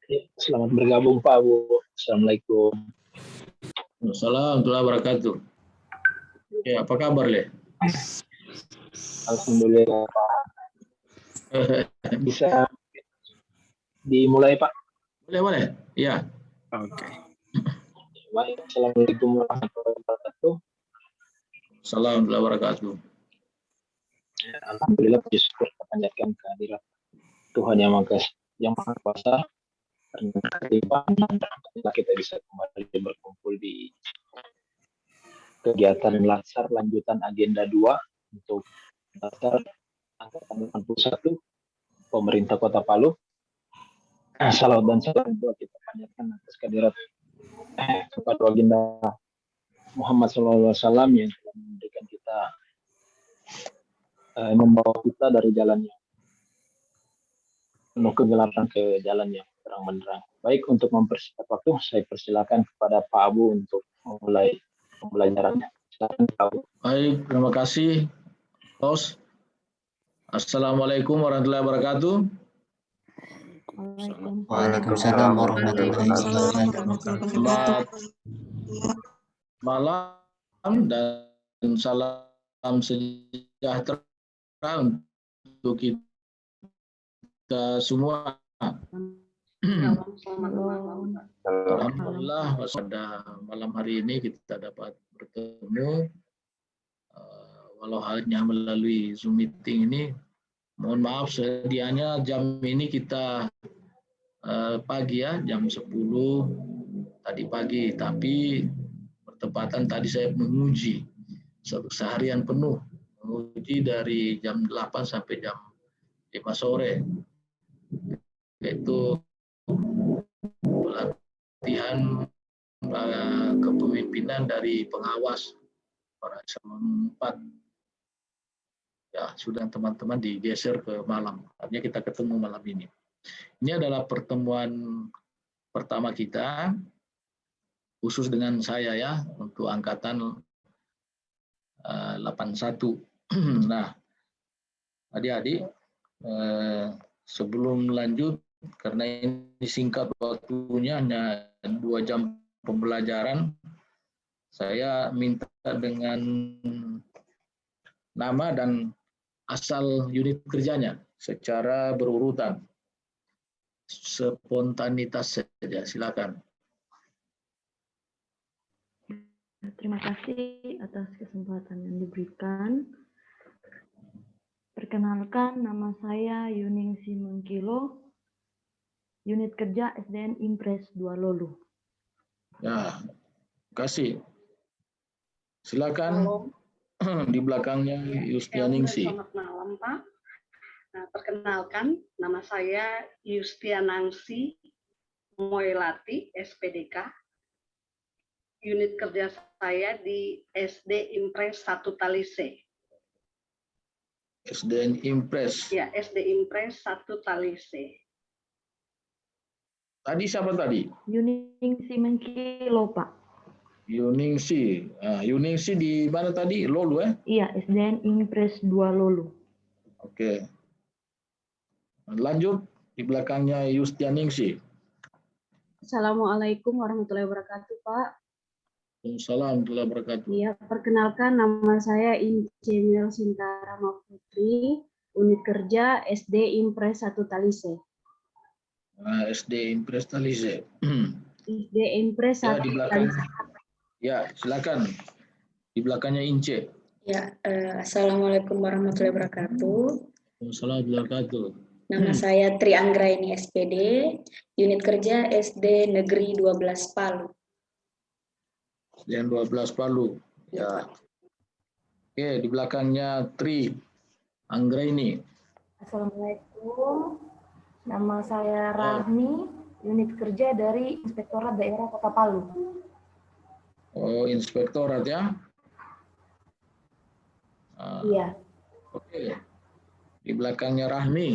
Ya, selamat bergabung Pak Abu. Assalamualaikum. Assalamualaikum warahmatullahi wabarakatuh. Ya, apa kabar, Le? Alhamdulillah Pak. Bisa dimulai Pak? Boleh. Ya. Oke. Baik. Assalamualaikum warahmatullahi wabarakatuh. Assalamualaikum warahmatullahi wabarakatuh. Alhamdulillah puji syukur kita panjatkan kehadirat Tuhan yang Maha Kuasa. Karena kita bisa kembali berkumpul di kegiatan latsar lanjutan agenda 2 untuk latsar angkatan 81 pemerintah Kota Palu. Salawat dan salam doa kita panjatkan atas kehadirat kepada baginda Muhammad SAW yang telah memberikan kita membawa kita dari jalan yang penuh kegelapan ke jalan yang terang benderang. Baik, untuk mempersingkat waktu, saya persilakan kepada Pak Abu untuk memulai pembelajarannya. Silakan Pak Abu. Baik, terima kasih, Host. Assalamualaikum warahmatullahi wabarakatuh. Waalaikumsalam warahmatullahi wabarakatuh. Selamat malam dan salam sejahtera untuk kita semua. Alhamdulillah pada malam hari ini kita dapat bertemu walau hanya melalui Zoom meeting ini. Mohon maaf sedianya jam ini kita pagi ya, jam 10 tadi pagi, tapi bertepatan tadi saya menguji seharian penuh, menguji dari jam 8 sampai jam 5 sore, yaitu pelatihan kepemimpinan dari pengawas para eselon 4. Ya, sudah teman-teman digeser ke malam. Artinya kita ketemu malam ini. Ini adalah pertemuan pertama kita, khusus dengan saya ya, untuk angkatan 81. Nah, adik-adik, sebelum lanjut, karena ini singkat waktunya, hanya 2 jam pembelajaran, saya minta dengan nama dan asal unit kerjanya secara berurutan, spontanitas saja. Silakan. Terima kasih atas kesempatan yang diberikan. Perkenalkan, nama saya Yuningsi Mengkilo, unit kerja SDN Impres 2 Lolu. Ya, kasih. Silakan. Di belakangnya Yustianingsi. Selamat malam, Pak. Nah, perkenalkan, nama saya Yustianingsi Moelati, SPDK. Unit kerja saya di SD Impres 1 Talise. SDN Impres. Ya, SD Impres 1 Talise. Tadi siapa tadi? Yuningsi Mengkilo, Pak. Yuningsi. Yuningsi di mana tadi? Lolu ya? Iya, SDN Impres 2 Lolu. Oke. Lanjut, di belakangnya Yustianingsi. Assalamualaikum warahmatullahi wabarakatuh, Pak. Waalaikumsalam warahmatullahi wabarakatuh. Iya, perkenalkan nama saya Insinyur Sintarama Putri, unit kerja SD Impres 1 Talise. SD Impres Talise. SD Impres 1 Ya, di belakang. Talise. Ya, silakan. Di belakangnya Ince. Ya, assalamualaikum warahmatullahi wabarakatuh. Waalaikumsalam warahmatullahi wabarakatuh. Nama saya Tri Anggraini SPD, unit kerja SD Negeri 12 Palu. SDN 12 Palu. Ya. Oke, di belakangnya Tri Anggraini. Assalamualaikum. Nama saya Rahmi, unit kerja dari Inspektorat Daerah Kota Palu. Oh, inspektorat ya? Iya. Oke. Di belakangnya Rahmi.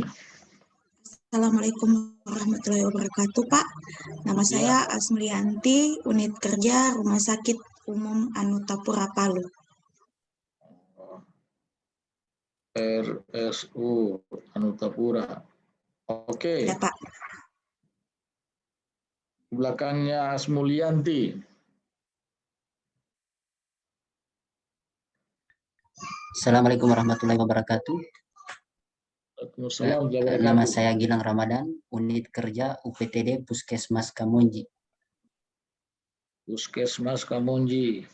Assalamualaikum warahmatullahi wabarakatuh, Pak. Nama saya Asmrianti, unit kerja Rumah Sakit Umum Anutapura Palu. RSU Anutapura. Oke. Ya, Pak. Di belakangnya Asmulyanti. Assalamualaikum warahmatullahi wabarakatuh. Waalaikumsalam warahmatullahi Nama wabarakatuh. saya Gilang Ramadan, unit kerja UPTD Puskesmas Kamonji. Puskesmas Kamonji.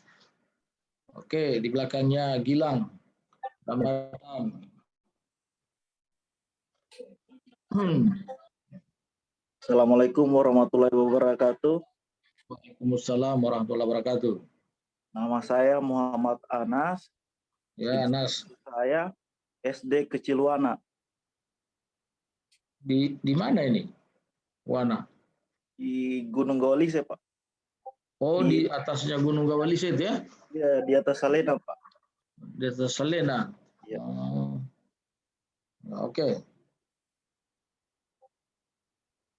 Oke, di belakangnya Gilang Ramadan. Assalamualaikum warahmatullahi wabarakatuh. Waalaikumsalam warahmatullahi wabarakatuh. Nama saya Muhammad Anas. Ya, Anas. Saya SD Kecilwana. Di mana ini? Wana. Di Gunung Gawalise, Pak. Oh, di atasnya Gunung Gawalise ya? Ya, di atas Salena, Pak. Di atas Salena. Ya. Oh. Oke.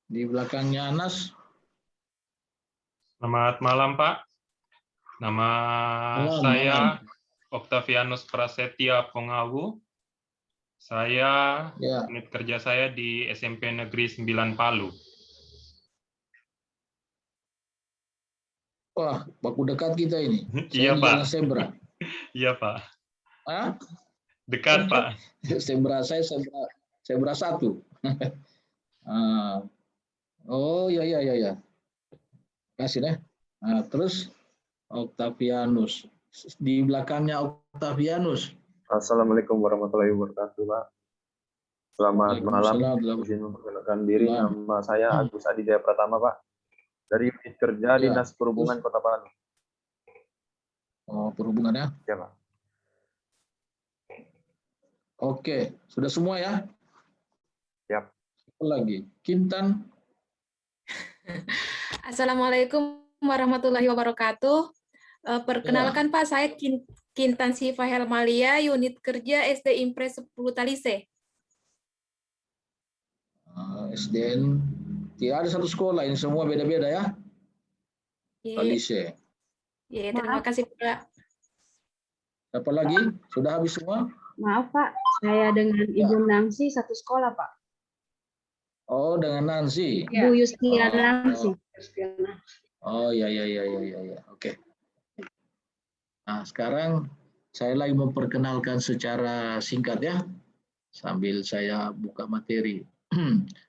Di belakangnya Anas. Selamat malam, Pak. Nama saya Octavianus Prasetya Pongawu. Saya, unit kerja saya di SMP Negeri 9 Palu. Wah, baku dekat kita ini. Iya, Pak. Sembra. Iya, Pak. Hah? Dekat, Pak. Sembra saya Sembra 1. Oh, ya. Kasih deh. Nah, terus Octavianus. Di belakangnya Octavianus. Assalamualaikum warahmatullahi wabarakatuh, Pak. Selamat malam. Izin memperkenalkan diri. Nama saya Agus Adijaya Pratama, Pak. Dari unit kerja Dinas Perhubungan Kota Palu. Oh, perhubungan ya? Ya, Pak. Oke, sudah semua ya? Siap. Apa lagi? Kintan. Assalamualaikum warahmatullahi wabarakatuh. Perkenalkan Pak, saya Kintan Siva Helmalia, unit kerja SD Impres 10 Talise. SDN, tidak ada satu sekolah, ini semua beda-beda ya? Talise. Ya, terima kasih Pak. Apa lagi? Sudah habis semua? Maaf Pak, saya dengan Ibu Nangsi satu sekolah Pak. Oh, dengan Nancy. Bu Yustiana Nangsi. Oh, ya. Oke. Nah, sekarang saya lagi memperkenalkan secara singkat ya, sambil saya buka materi.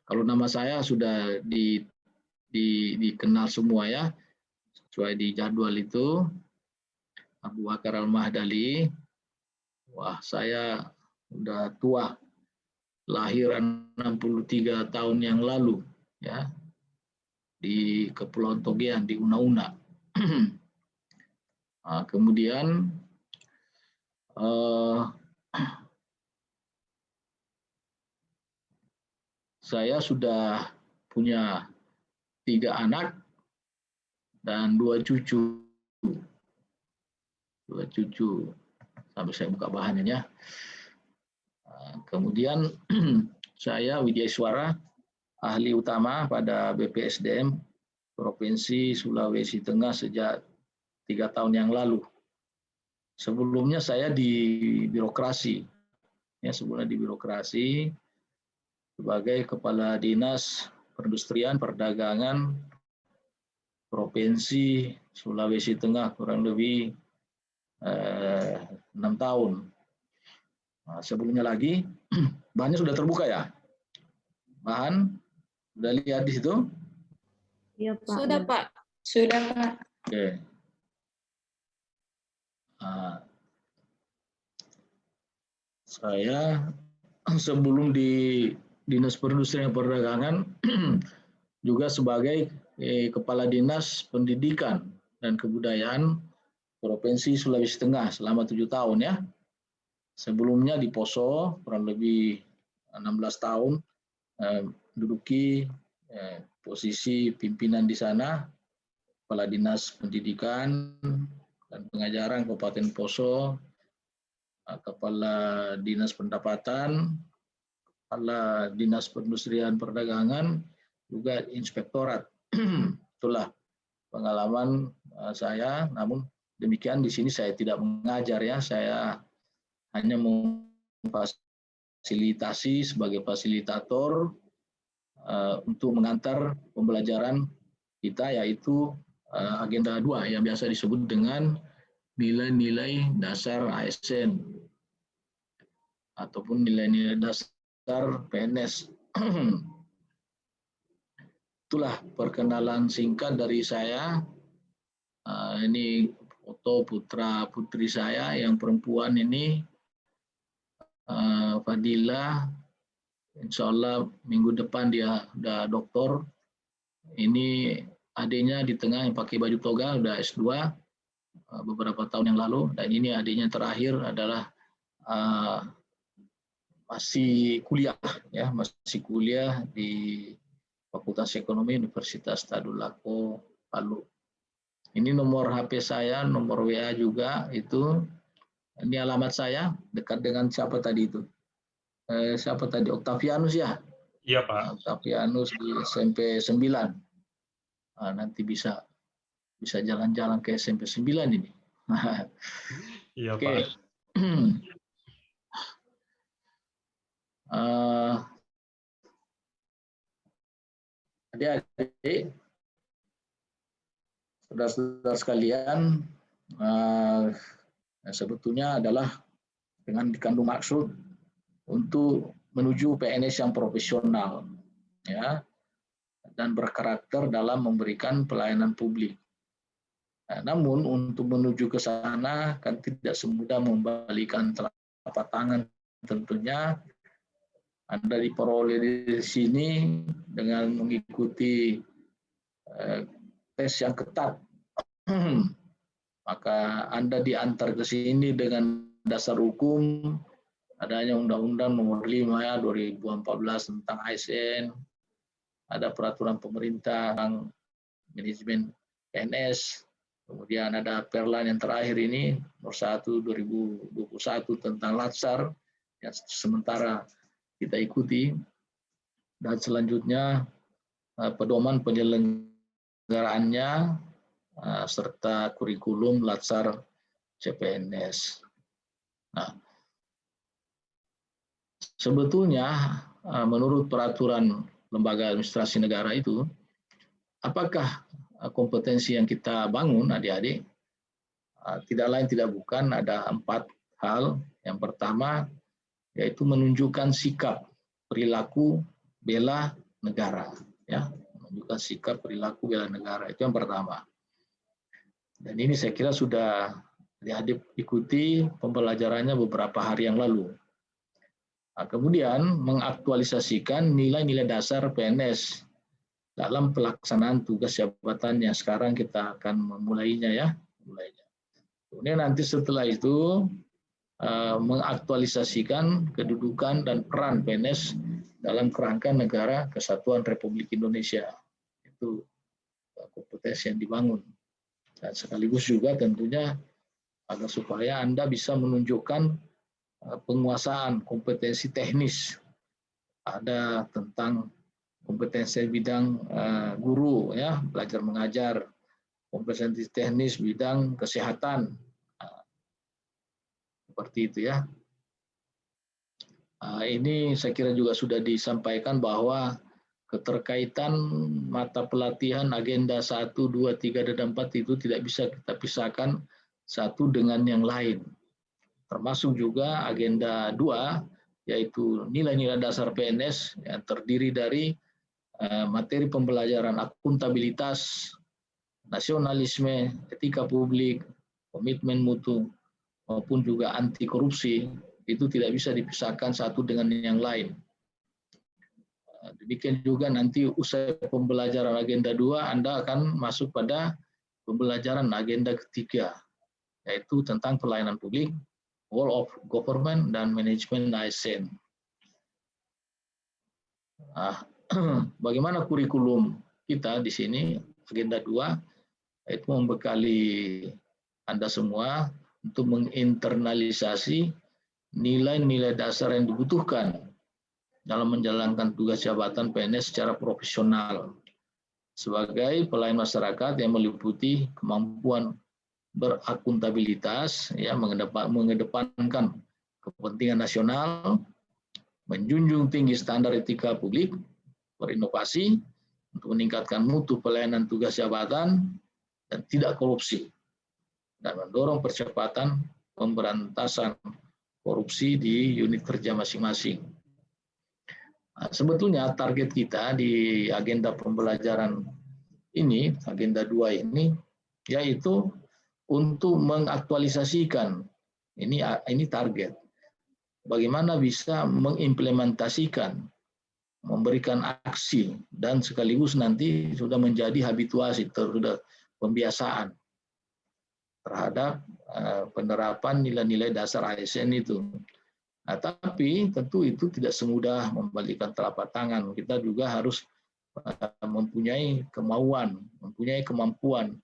Kalau nama saya sudah dikenal semua ya, sesuai di jadwal itu. Abu Bakar Al-Mahdali. Wah, saya udah tua. Lahir 63 tahun yang lalu ya. Di Kepulauan Togean di Una-Una. Nah, kemudian saya sudah punya 3 anak dan 2 cucu. 2 cucu. Sampai saya buka bahannya ya. Kemudian saya Wijaiswara, ahli utama pada BPSDM Provinsi Sulawesi Tengah sejak 3 tahun yang lalu. Sebelumnya saya di birokrasi, ya sebelumnya di birokrasi sebagai Kepala Dinas Perindustrian Perdagangan Provinsi Sulawesi Tengah kurang lebih 6 tahun. Nah, sebelumnya lagi, bahannya sudah terbuka ya? Bahan sudah lihat di situ? Iya Pak. Sudah Pak. Sudah Pak. Oke. Nah, saya sebelum di Dinas Perindustrian Perdagangan juga sebagai Kepala Dinas Pendidikan dan Kebudayaan Provinsi Sulawesi Tengah selama 7 tahun ya. Sebelumnya di Poso kurang lebih 16 tahun menduduki posisi pimpinan di sana, Kepala Dinas Pendidikan dan Pengajaran Kabupaten Poso, Kepala Dinas Pendapatan, Kepala Dinas Perindustrian Perdagangan, juga Inspektorat. Itulah pengalaman saya. Namun demikian di sini saya tidak mengajar ya, saya hanya memfasilitasi sebagai fasilitator untuk mengantar pembelajaran kita, yaitu agenda 2 yang biasa disebut dengan nilai-nilai dasar ASN ataupun nilai-nilai dasar PNS. Itulah perkenalan singkat dari saya. Ini foto putra putri saya yang perempuan ini, Fadila. Insya Allah minggu depan dia udah doktor. Ini adiknya di tengah yang pakai baju toga udah S2 beberapa tahun yang lalu, dan ini adiknya terakhir adalah masih kuliah, ya, masih kuliah di Fakultas Ekonomi Universitas Tadulako Palu. Ini nomor HP saya, nomor WA juga itu. Ini alamat saya dekat dengan siapa tadi itu? Siapa tadi? Octavianus ya? Iya, Pak. Octavianus di SMP 9. Nanti bisa jalan-jalan ke SMP 9 ini. Iya, Oke. Pak. Adik-adik, saudara-saudara sekalian, sebetulnya adalah dengan dikandung maksud untuk menuju PNS yang profesional, ya, dan berkarakter dalam memberikan pelayanan publik. Namun untuk menuju ke sana kan tidak semudah membalikan telapak tangan. Tentunya Anda diperoleh di sini dengan mengikuti tes yang ketat. Maka Anda diantar ke sini dengan dasar hukum, adanya Undang-Undang Nomor 5 ya 2014 tentang ASN, ada peraturan pemerintah tentang manajemen PNS, kemudian ada Perlan yang terakhir ini Nomor 1 2021 tentang Latsar yang sementara kita ikuti, dan selanjutnya pedoman penyelenggaraannya serta kurikulum Latsar CPNS. Nah, sebetulnya menurut peraturan lembaga administrasi negara itu, apakah kompetensi yang kita bangun adik-adik? Tidak lain tidak bukan, ada 4 hal. Yang pertama yaitu menunjukkan sikap perilaku bela negara, ya, menunjukkan sikap perilaku bela negara, itu yang pertama. Dan ini saya kira sudah adik-adik ikuti pembelajarannya beberapa hari yang lalu. Kemudian mengaktualisasikan nilai-nilai dasar PNS dalam pelaksanaan tugas jabatan yang sekarang kita akan memulainya, ya. Kemudian nanti setelah itu mengaktualisasikan kedudukan dan peran PNS dalam kerangka negara kesatuan Republik Indonesia. Itu kompetensi yang dibangun. Dan sekaligus juga tentunya agar supaya Anda bisa menunjukkan penguasaan kompetensi teknis. Ada tentang kompetensi bidang guru, ya, belajar mengajar, kompetensi teknis bidang kesehatan, seperti itu, ya. Ini saya kira juga sudah disampaikan bahwa keterkaitan mata pelatihan agenda 1, 2, 3, dan 4 itu tidak bisa kita pisahkan satu dengan yang lain. Termasuk juga agenda 2, yaitu nilai-nilai dasar PNS yang terdiri dari materi pembelajaran akuntabilitas, nasionalisme, etika publik, komitmen mutu, maupun juga anti korupsi, itu tidak bisa dipisahkan satu dengan yang lain. Demikian juga nanti usai pembelajaran agenda 2, Anda akan masuk pada pembelajaran agenda ketiga, yaitu tentang pelayanan publik, whole of government, dan manajemen ASN. Bagaimana kurikulum kita di sini, agenda 2, itu membekali Anda semua untuk menginternalisasi nilai-nilai dasar yang dibutuhkan dalam menjalankan tugas jabatan PNS secara profesional sebagai pelayan masyarakat yang meliputi kemampuan berakuntabilitas, ya, mengedepankan kepentingan nasional, menjunjung tinggi standar etika publik, berinovasi, untuk meningkatkan mutu pelayanan tugas jabatan dan tidak korupsi, dan mendorong percepatan pemberantasan korupsi di unit kerja masing-masing. Nah, sebetulnya target kita di agenda pembelajaran ini, agenda 2 ini, yaitu untuk mengaktualisasikan, ini target, bagaimana bisa mengimplementasikan, memberikan aksi, dan sekaligus nanti sudah menjadi habituasi, sudah pembiasaan terhadap penerapan nilai-nilai dasar ASN itu. Nah, tapi tentu itu tidak semudah membalikan telapak tangan. Kita juga harus mempunyai kemauan, mempunyai kemampuan,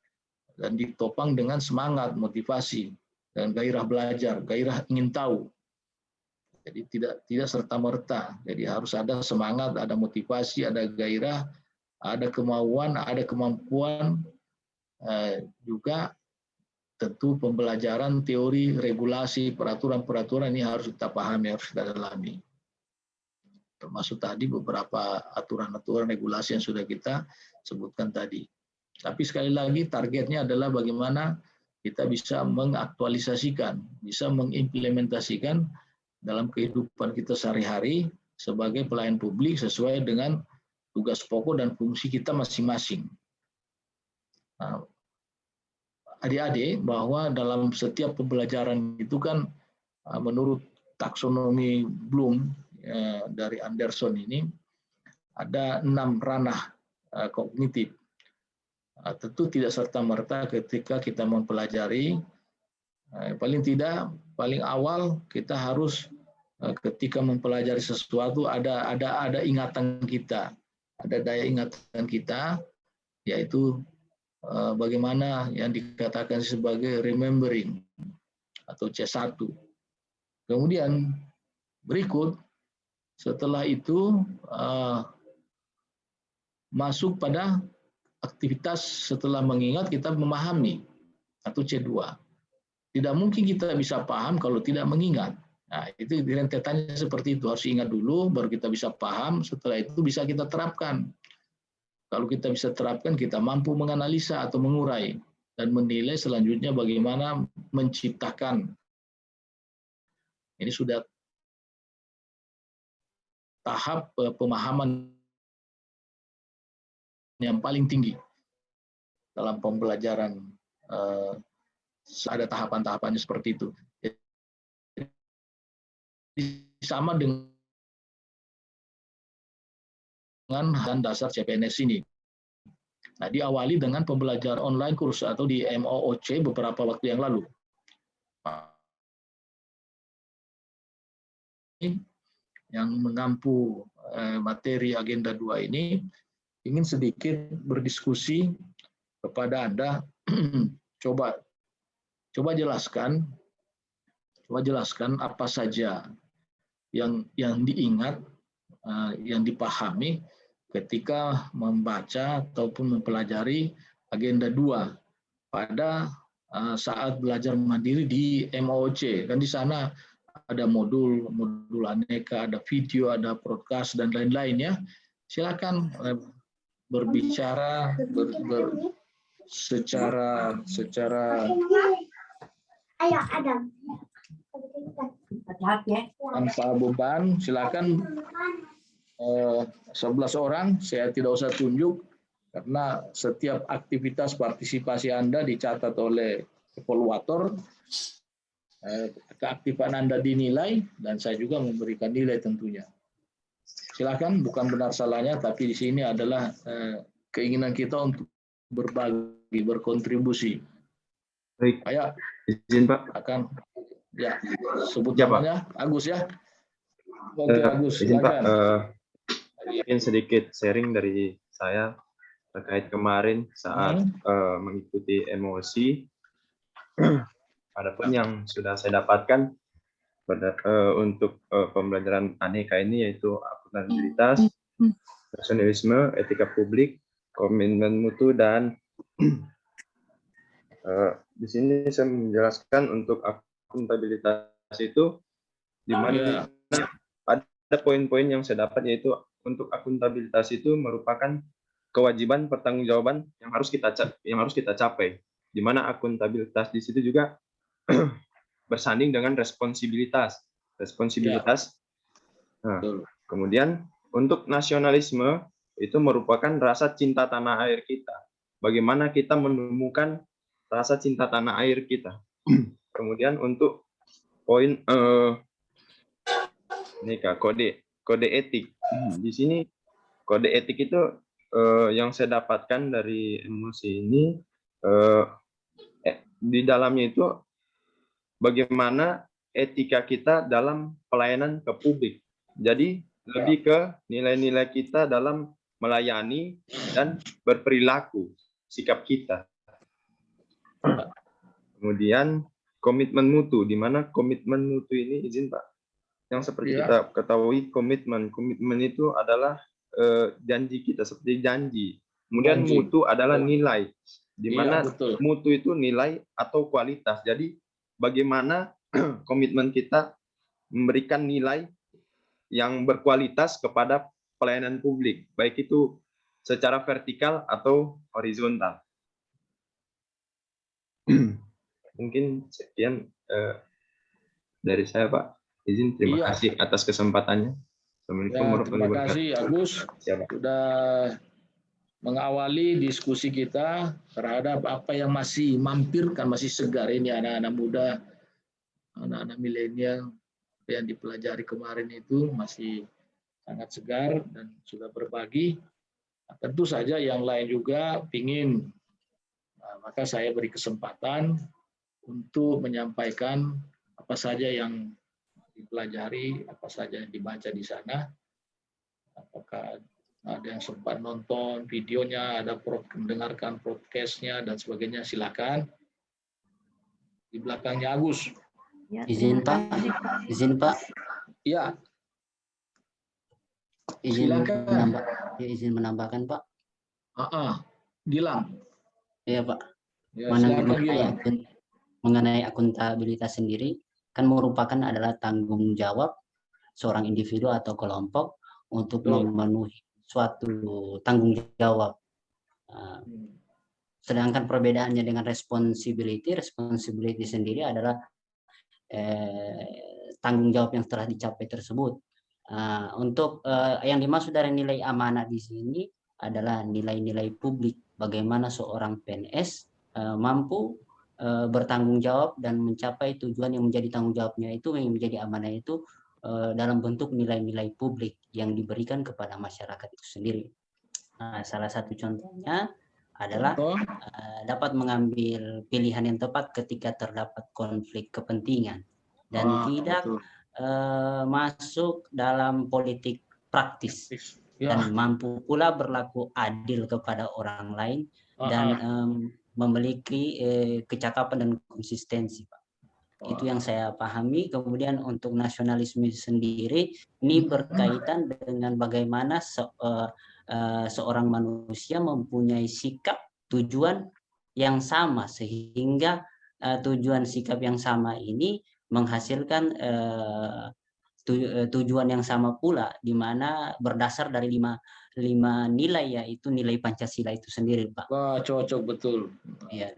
dan ditopang dengan semangat, motivasi, dan gairah belajar, gairah ingin tahu. Jadi tidak serta-merta. Jadi harus ada semangat, ada motivasi, ada gairah, ada kemauan, ada kemampuan, juga tentu pembelajaran teori, regulasi, peraturan-peraturan ini harus kita pahami, harus kita dalami. Termasuk tadi beberapa aturan-aturan regulasi yang sudah kita sebutkan tadi. Tapi sekali lagi targetnya adalah bagaimana kita bisa mengaktualisasikan, bisa mengimplementasikan dalam kehidupan kita sehari-hari sebagai pelayan publik sesuai dengan tugas pokok dan fungsi kita masing-masing. Nah, adik-adik, bahwa dalam setiap pembelajaran itu kan menurut taksonomi Bloom dari Anderson ini ada 6 ranah kognitif. Tentu tidak serta-merta ketika kita mempelajari, paling tidak, paling awal kita harus ketika mempelajari sesuatu ada ingatan kita, ada daya ingatan kita, yaitu bagaimana yang dikatakan sebagai remembering atau C1. Kemudian berikut setelah itu masuk pada aktivitas setelah mengingat, kita memahami atau C2. Tidak mungkin kita bisa paham kalau tidak mengingat. Nah, itu rentetannya seperti itu. Harus ingat dulu, baru kita bisa paham. Setelah itu bisa kita terapkan. Kalau kita bisa terapkan, kita mampu menganalisa atau mengurai dan menilai selanjutnya bagaimana menciptakan. Ini sudah tahap pemahaman yang paling tinggi dalam pembelajaran. Ada tahapan-tahapannya seperti itu. Sama dengan dasar CPNS ini. Nah, diawali dengan pembelajaran online kurs atau di MOOC beberapa waktu yang lalu. Yang mengampu materi agenda 2 ini, ingin sedikit berdiskusi kepada Anda. Coba jelaskan apa saja yang diingat, yang dipahami ketika membaca ataupun mempelajari agenda 2 pada saat belajar mandiri di MOOC. Kan di sana ada modul aneka, ada video, ada broadcast dan lain-lain ya. Silakan berbicara secara tanpa beban. Silakan 11 orang, saya tidak usah tunjuk karena setiap aktivitas partisipasi Anda dicatat oleh evaluator. Keaktifan Anda dinilai dan saya juga memberikan nilai tentunya. Silakan, bukan benar salahnya, tapi di sini adalah keinginan kita untuk berbagi, berkontribusi. Baik. Ayo, izin Pak. Akan ya sebut Ya, namanya Pak. Agus ya. Oke, Agus. Izin Pak, Silakan. mungkin sedikit sharing dari saya terkait kemarin saat mengikuti MOOC. Adapun yang sudah saya dapatkan untuk pembelajaran aneka ini yaitu akuntabilitas, personalisme, etika publik, komitmen mutu, dan di sini saya menjelaskan untuk akuntabilitas itu di mana ada poin-poin yang saya dapat, yaitu untuk akuntabilitas itu merupakan kewajiban pertanggungjawaban yang harus kita capai, di mana akuntabilitas di situ juga bersanding dengan responsibilitas. Nah, kemudian untuk nasionalisme itu merupakan rasa cinta tanah air kita. Bagaimana kita menemukan rasa cinta tanah air kita. Kemudian untuk poin ini Kak, kode etik. Di sini kode etik itu yang saya dapatkan dari emosi ini, di dalamnya itu bagaimana etika kita dalam pelayanan ke publik. Jadi lebih ke nilai-nilai kita dalam melayani dan berperilaku, sikap kita. Kemudian komitmen mutu, di mana komitmen mutu ini, izin Pak, yang seperti kita ketahui komitmen itu adalah janji kita, seperti janji. Kemudian mutu adalah nilai, di mana mutu itu nilai atau kualitas. Jadi bagaimana komitmen kita memberikan nilai yang berkualitas kepada pelayanan publik, baik itu secara vertikal atau horizontal. Mungkin sekian dari saya, Pak. Izin, terima kasih atas kesempatannya. Terima kasih Agus sudah mengawali diskusi kita terhadap apa yang masih mampir, kan masih segar ini anak-anak muda, anak-anak milenial yang dipelajari kemarin itu masih sangat segar dan sudah berbagi. Nah, tentu saja yang lain juga ingin, maka saya beri kesempatan untuk menyampaikan apa saja yang dipelajari, apa saja yang dibaca di sana. Apakah ada yang sempat nonton videonya, ada mendengarkan podcastnya dan sebagainya, silakan. Di belakangnya Agus. Ya, izin Pak. Ya. Izin menambahkan Pak. Gilang. Iya Pak. Ya, mengenai akuntabilitas sendiri kan merupakan adalah tanggung jawab seorang individu atau kelompok untuk memenuhi suatu tanggung jawab. Sedangkan perbedaannya dengan responsibility sendiri adalah tanggung jawab yang telah dicapai tersebut. Untuk yang dimaksud dari nilai amanah di sini adalah nilai-nilai publik. Bagaimana seorang PNS mampu bertanggung jawab dan mencapai tujuan yang menjadi tanggung jawabnya itu, yang menjadi amanah itu dalam bentuk nilai-nilai publik yang diberikan kepada masyarakat itu sendiri. Salah satu contohnya adalah dapat mengambil pilihan yang tepat ketika terdapat konflik kepentingan dan tidak masuk dalam politik praktis dan mampu pula berlaku adil kepada orang lain dan memiliki kecakapan dan konsistensi, Pak. Itu yang saya pahami. Kemudian untuk nasionalisme sendiri ini berkaitan dengan bagaimana seorang manusia mempunyai sikap tujuan yang sama, sehingga tujuan sikap yang sama ini menghasilkan tujuan yang sama pula, di mana berdasar dari lima nilai, yaitu nilai Pancasila itu sendiri, Pak. Wah, cocok betul. Ya,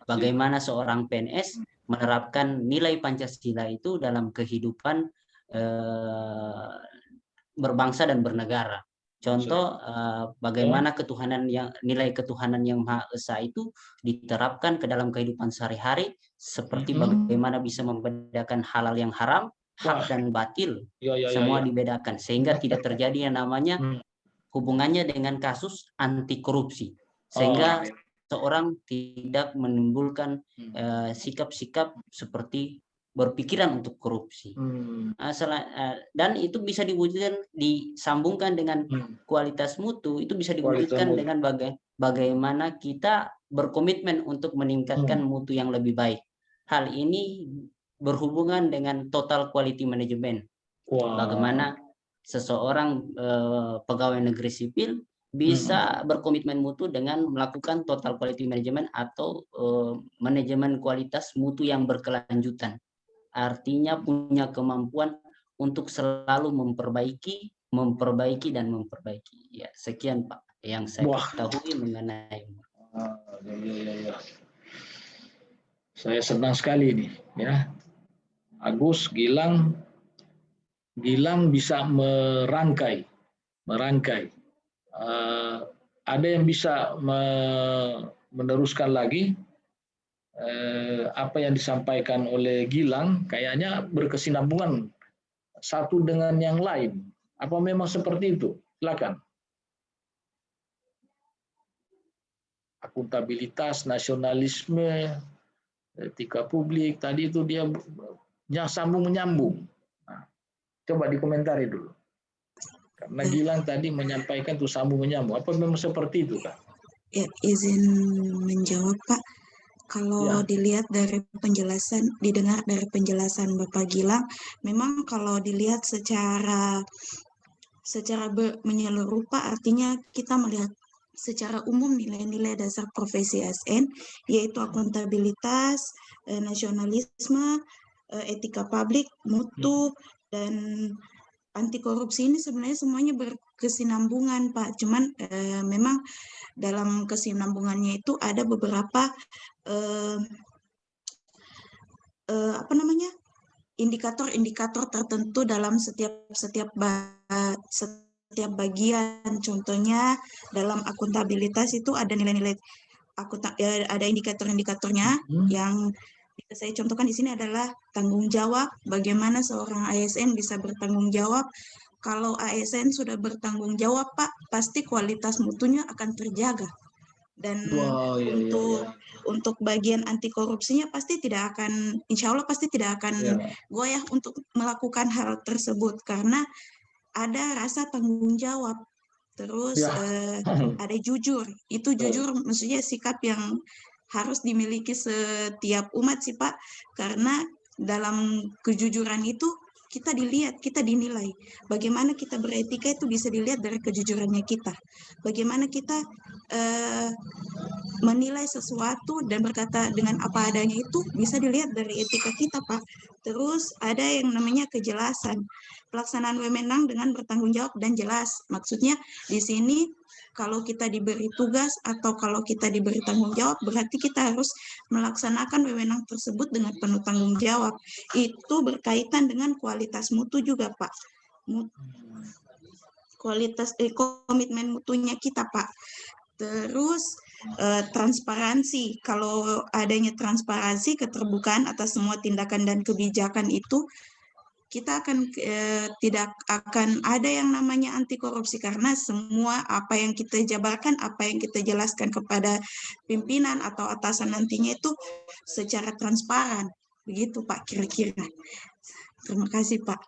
bagaimana seorang PNS menerapkan nilai Pancasila itu dalam kehidupan berbangsa dan bernegara. Contoh, bagaimana nilai ketuhanan yang Maha Esa itu diterapkan ke dalam kehidupan sehari-hari, seperti bagaimana bisa membedakan halal yang haram, hak dan batil, semua dibedakan, sehingga tidak terjadi yang namanya hubungannya dengan kasus anti korupsi, sehingga seorang tidak menimbulkan sikap-sikap seperti berpikiran untuk korupsi. Dan itu bisa diwujudkan, disambungkan dengan kualitas mutu, itu bisa diwujudkan dengan bagaimana kita berkomitmen untuk meningkatkan mutu yang lebih baik. Hal ini berhubungan dengan total quality management. Bagaimana seseorang pegawai negeri sipil bisa berkomitmen mutu dengan melakukan total quality management atau manajemen kualitas mutu yang berkelanjutan. Artinya punya kemampuan untuk selalu memperbaiki dan memperbaiki. Ya, sekian Pak. yang saya Wah. ketahui mengenai. Ya. Saya senang sekali ini, ya. Agus, Gilang bisa merangkai. Ada yang bisa meneruskan lagi apa yang disampaikan oleh Gilang, kayaknya berkesinambungan satu dengan yang lain. Apa memang seperti itu? Silakan. Akuntabilitas, nasionalisme, etika publik, tadi itu dia sambung menyambung. Nah, coba dikomentari dulu. Karena Gilang tadi menyampaikan itu sambung menyambung. Apa memang seperti itu, Kak? Ya, izin menjawab, Pak. Kalau dilihat dari penjelasan, didengar dari penjelasan Bapak Gilang, memang kalau dilihat secara menyeluruh, Pak, artinya kita melihat secara umum nilai-nilai dasar profesi ASN, yaitu akuntabilitas, nasionalisme, etika publik, mutu, dan anti korupsi ini sebenarnya semuanya berkesinambungan, Pak. Cuman memang dalam kesinambungannya itu ada beberapa indikator-indikator tertentu dalam setiap bagian. Contohnya dalam akuntabilitas itu ada nilai-nilai ada indikator-indikatornya. Yang saya contohkan di sini adalah tanggung jawab. Bagaimana seorang ASN bisa bertanggung jawab? Kalau ASN sudah bertanggung jawab, Pak, pasti kualitas mutunya akan terjaga. Dan untuk bagian anti korupsinya pasti tidak akan, insya Allah pasti tidak akan goyah untuk melakukan hal tersebut karena ada rasa tanggung jawab. Terus ada jujur. Itu jujur maksudnya sikap yang harus dimiliki setiap umat sih, Pak. Karena dalam kejujuran itu kita dilihat, kita dinilai. Bagaimana kita beretika itu bisa dilihat dari kejujurannya kita. Bagaimana kita menilai sesuatu dan berkata dengan apa adanya itu bisa dilihat dari etika kita, Pak. Terus ada yang namanya kejelasan. Pelaksanaan wewenang dengan bertanggung jawab dan jelas. Maksudnya di sini kalau kita diberi tugas atau kalau kita diberi tanggung jawab, berarti kita harus melaksanakan wewenang tersebut dengan penuh tanggung jawab. Itu berkaitan dengan kualitas mutu juga, Pak. Komitmen mutunya kita, Pak. Terus transparansi. Kalau adanya transparansi, keterbukaan atas semua tindakan dan kebijakan itu, kita akan tidak akan ada yang namanya anti korupsi karena semua apa yang kita jabarkan, apa yang kita jelaskan kepada pimpinan atau atasan nantinya itu secara transparan. Begitu, Pak, kira-kira. Terima kasih, Pak.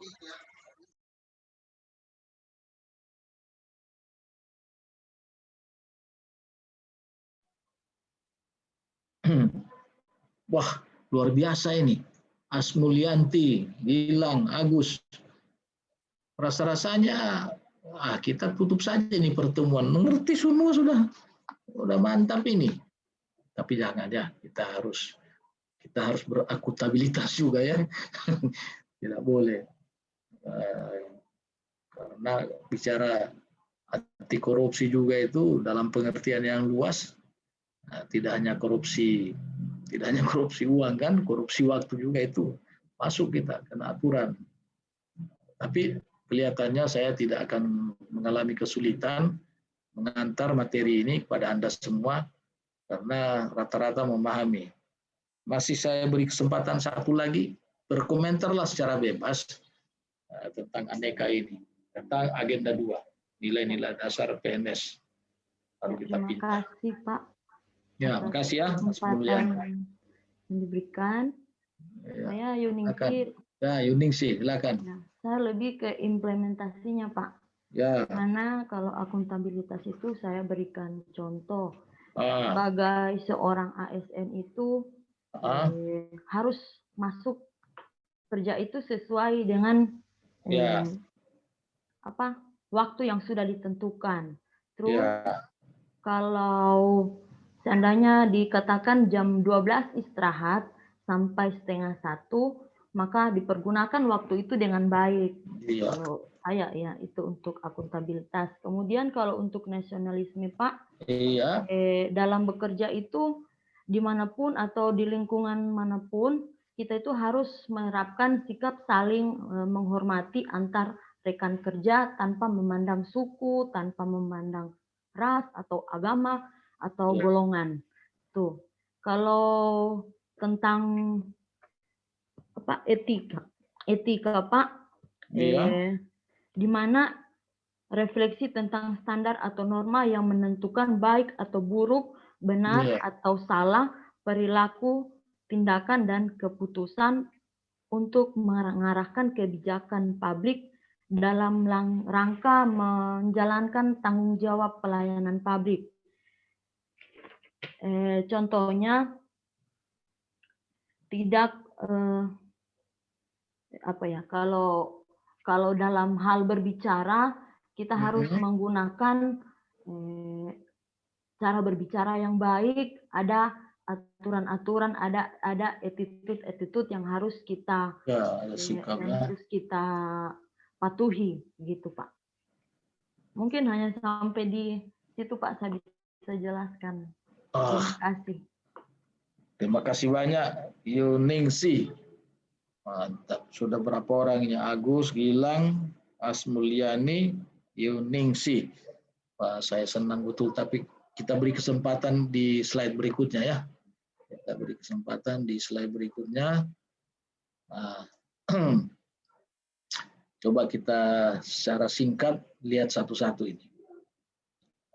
Wah, luar biasa ini. Asmulyanti, Gilang, Agus. Rasa-rasanya kita tutup saja nih pertemuan. Mengerti semua sudah mantap ini. Tapi jangan ya, kita harus berakuntabilitas juga ya. Tidak boleh. Karena bicara anti korupsi juga itu dalam pengertian yang luas. Tidak hanya korupsi uang kan, korupsi waktu juga itu masuk kita kena aturan. Tapi kelihatannya saya tidak akan mengalami kesulitan mengantar materi ini kepada Anda semua karena rata-rata memahami. Masih saya beri kesempatan satu lagi, berkomentarlah secara bebas tentang aneka ini, tentang agenda 2, nilai-nilai dasar PNS. Terima kasih, Pak. Ya, makasih ya, Mas Kesempatan yang diberikan. Saya Yuningsi. Ya, Yuningsi, silakan. Ya, saya lebih ke implementasinya, Pak. Ya. Karena kalau akuntabilitas itu saya berikan contoh. Sebagai seorang ASN itu harus masuk kerja itu sesuai dengan waktu yang sudah ditentukan. Terus kalau seandainya dikatakan jam 12 istirahat sampai 12:30, maka dipergunakan waktu itu dengan baik. saya ya, itu untuk akuntabilitas. Kemudian kalau untuk nasionalisme Pak, Iya. Dalam bekerja itu dimanapun atau di lingkungan manapun, kita itu harus menerapkan sikap saling menghormati antar rekan kerja tanpa memandang suku, tanpa memandang ras atau agama atau golongan. Tuh. Kalau tentang apa etika Pak, di mana refleksi tentang standar atau norma yang menentukan baik atau buruk, benar atau salah, perilaku, tindakan, dan keputusan untuk mengarahkan kebijakan publik dalam rangka menjalankan tanggung jawab pelayanan publik. Contohnya, tidak kalau dalam hal berbicara kita harus menggunakan cara berbicara yang baik, ada aturan-aturan, ada attitude yang harus kita patuhi gitu Pak. Mungkin hanya sampai di situ Pak saya bisa jelaskan. Terima kasih. Terima kasih banyak Yuningsi. Mantap. Sudah berapa orangnya? Agus, Gilang, Asmulyani, Yuningsi. Wah, saya senang betul, tapi kita beri kesempatan di slide berikutnya ya. Kita beri kesempatan di slide berikutnya. Nah, coba kita secara singkat lihat satu-satu ini.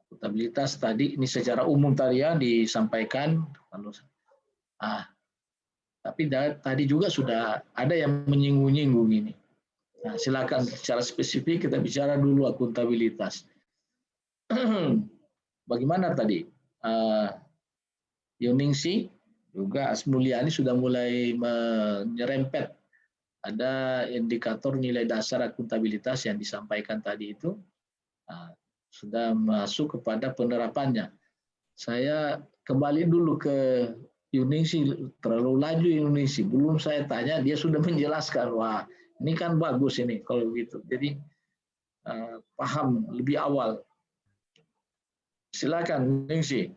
Akuntabilitas tadi ini secara umum tadi ya disampaikan. Tapi tadi juga sudah ada yang menyinggung-nyinggung ini. Nah, silakan secara spesifik kita bicara dulu akuntabilitas. Bagaimana tadi? Yuningsi juga Asmulyani sudah mulai menyerempet. Ada indikator nilai dasar akuntabilitas yang disampaikan tadi itu. Sudah masuk kepada penerapannya. Saya kembali dulu ke Yuningsi, terlalu laju Yuningsi. Belum saya tanya, dia sudah menjelaskan. Wah, ini kan bagus ini kalau begitu. Jadi paham lebih awal. Silakan Yuningsi.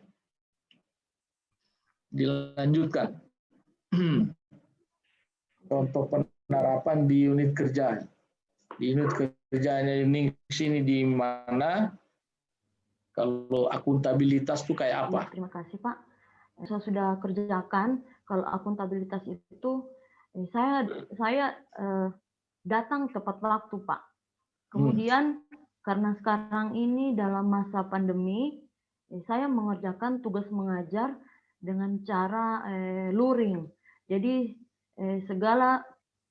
Dilanjutkan. Contoh penerapan di unit kerja. Di unit kerjanya Yuningsi ini di mana? Kalau akuntabilitas itu kayak apa? Terima kasih Pak. Saya sudah kerjakan. Kalau akuntabilitas itu saya datang tepat waktu Pak. Kemudian karena sekarang ini dalam masa pandemi, saya mengerjakan tugas mengajar dengan cara luring. Jadi segala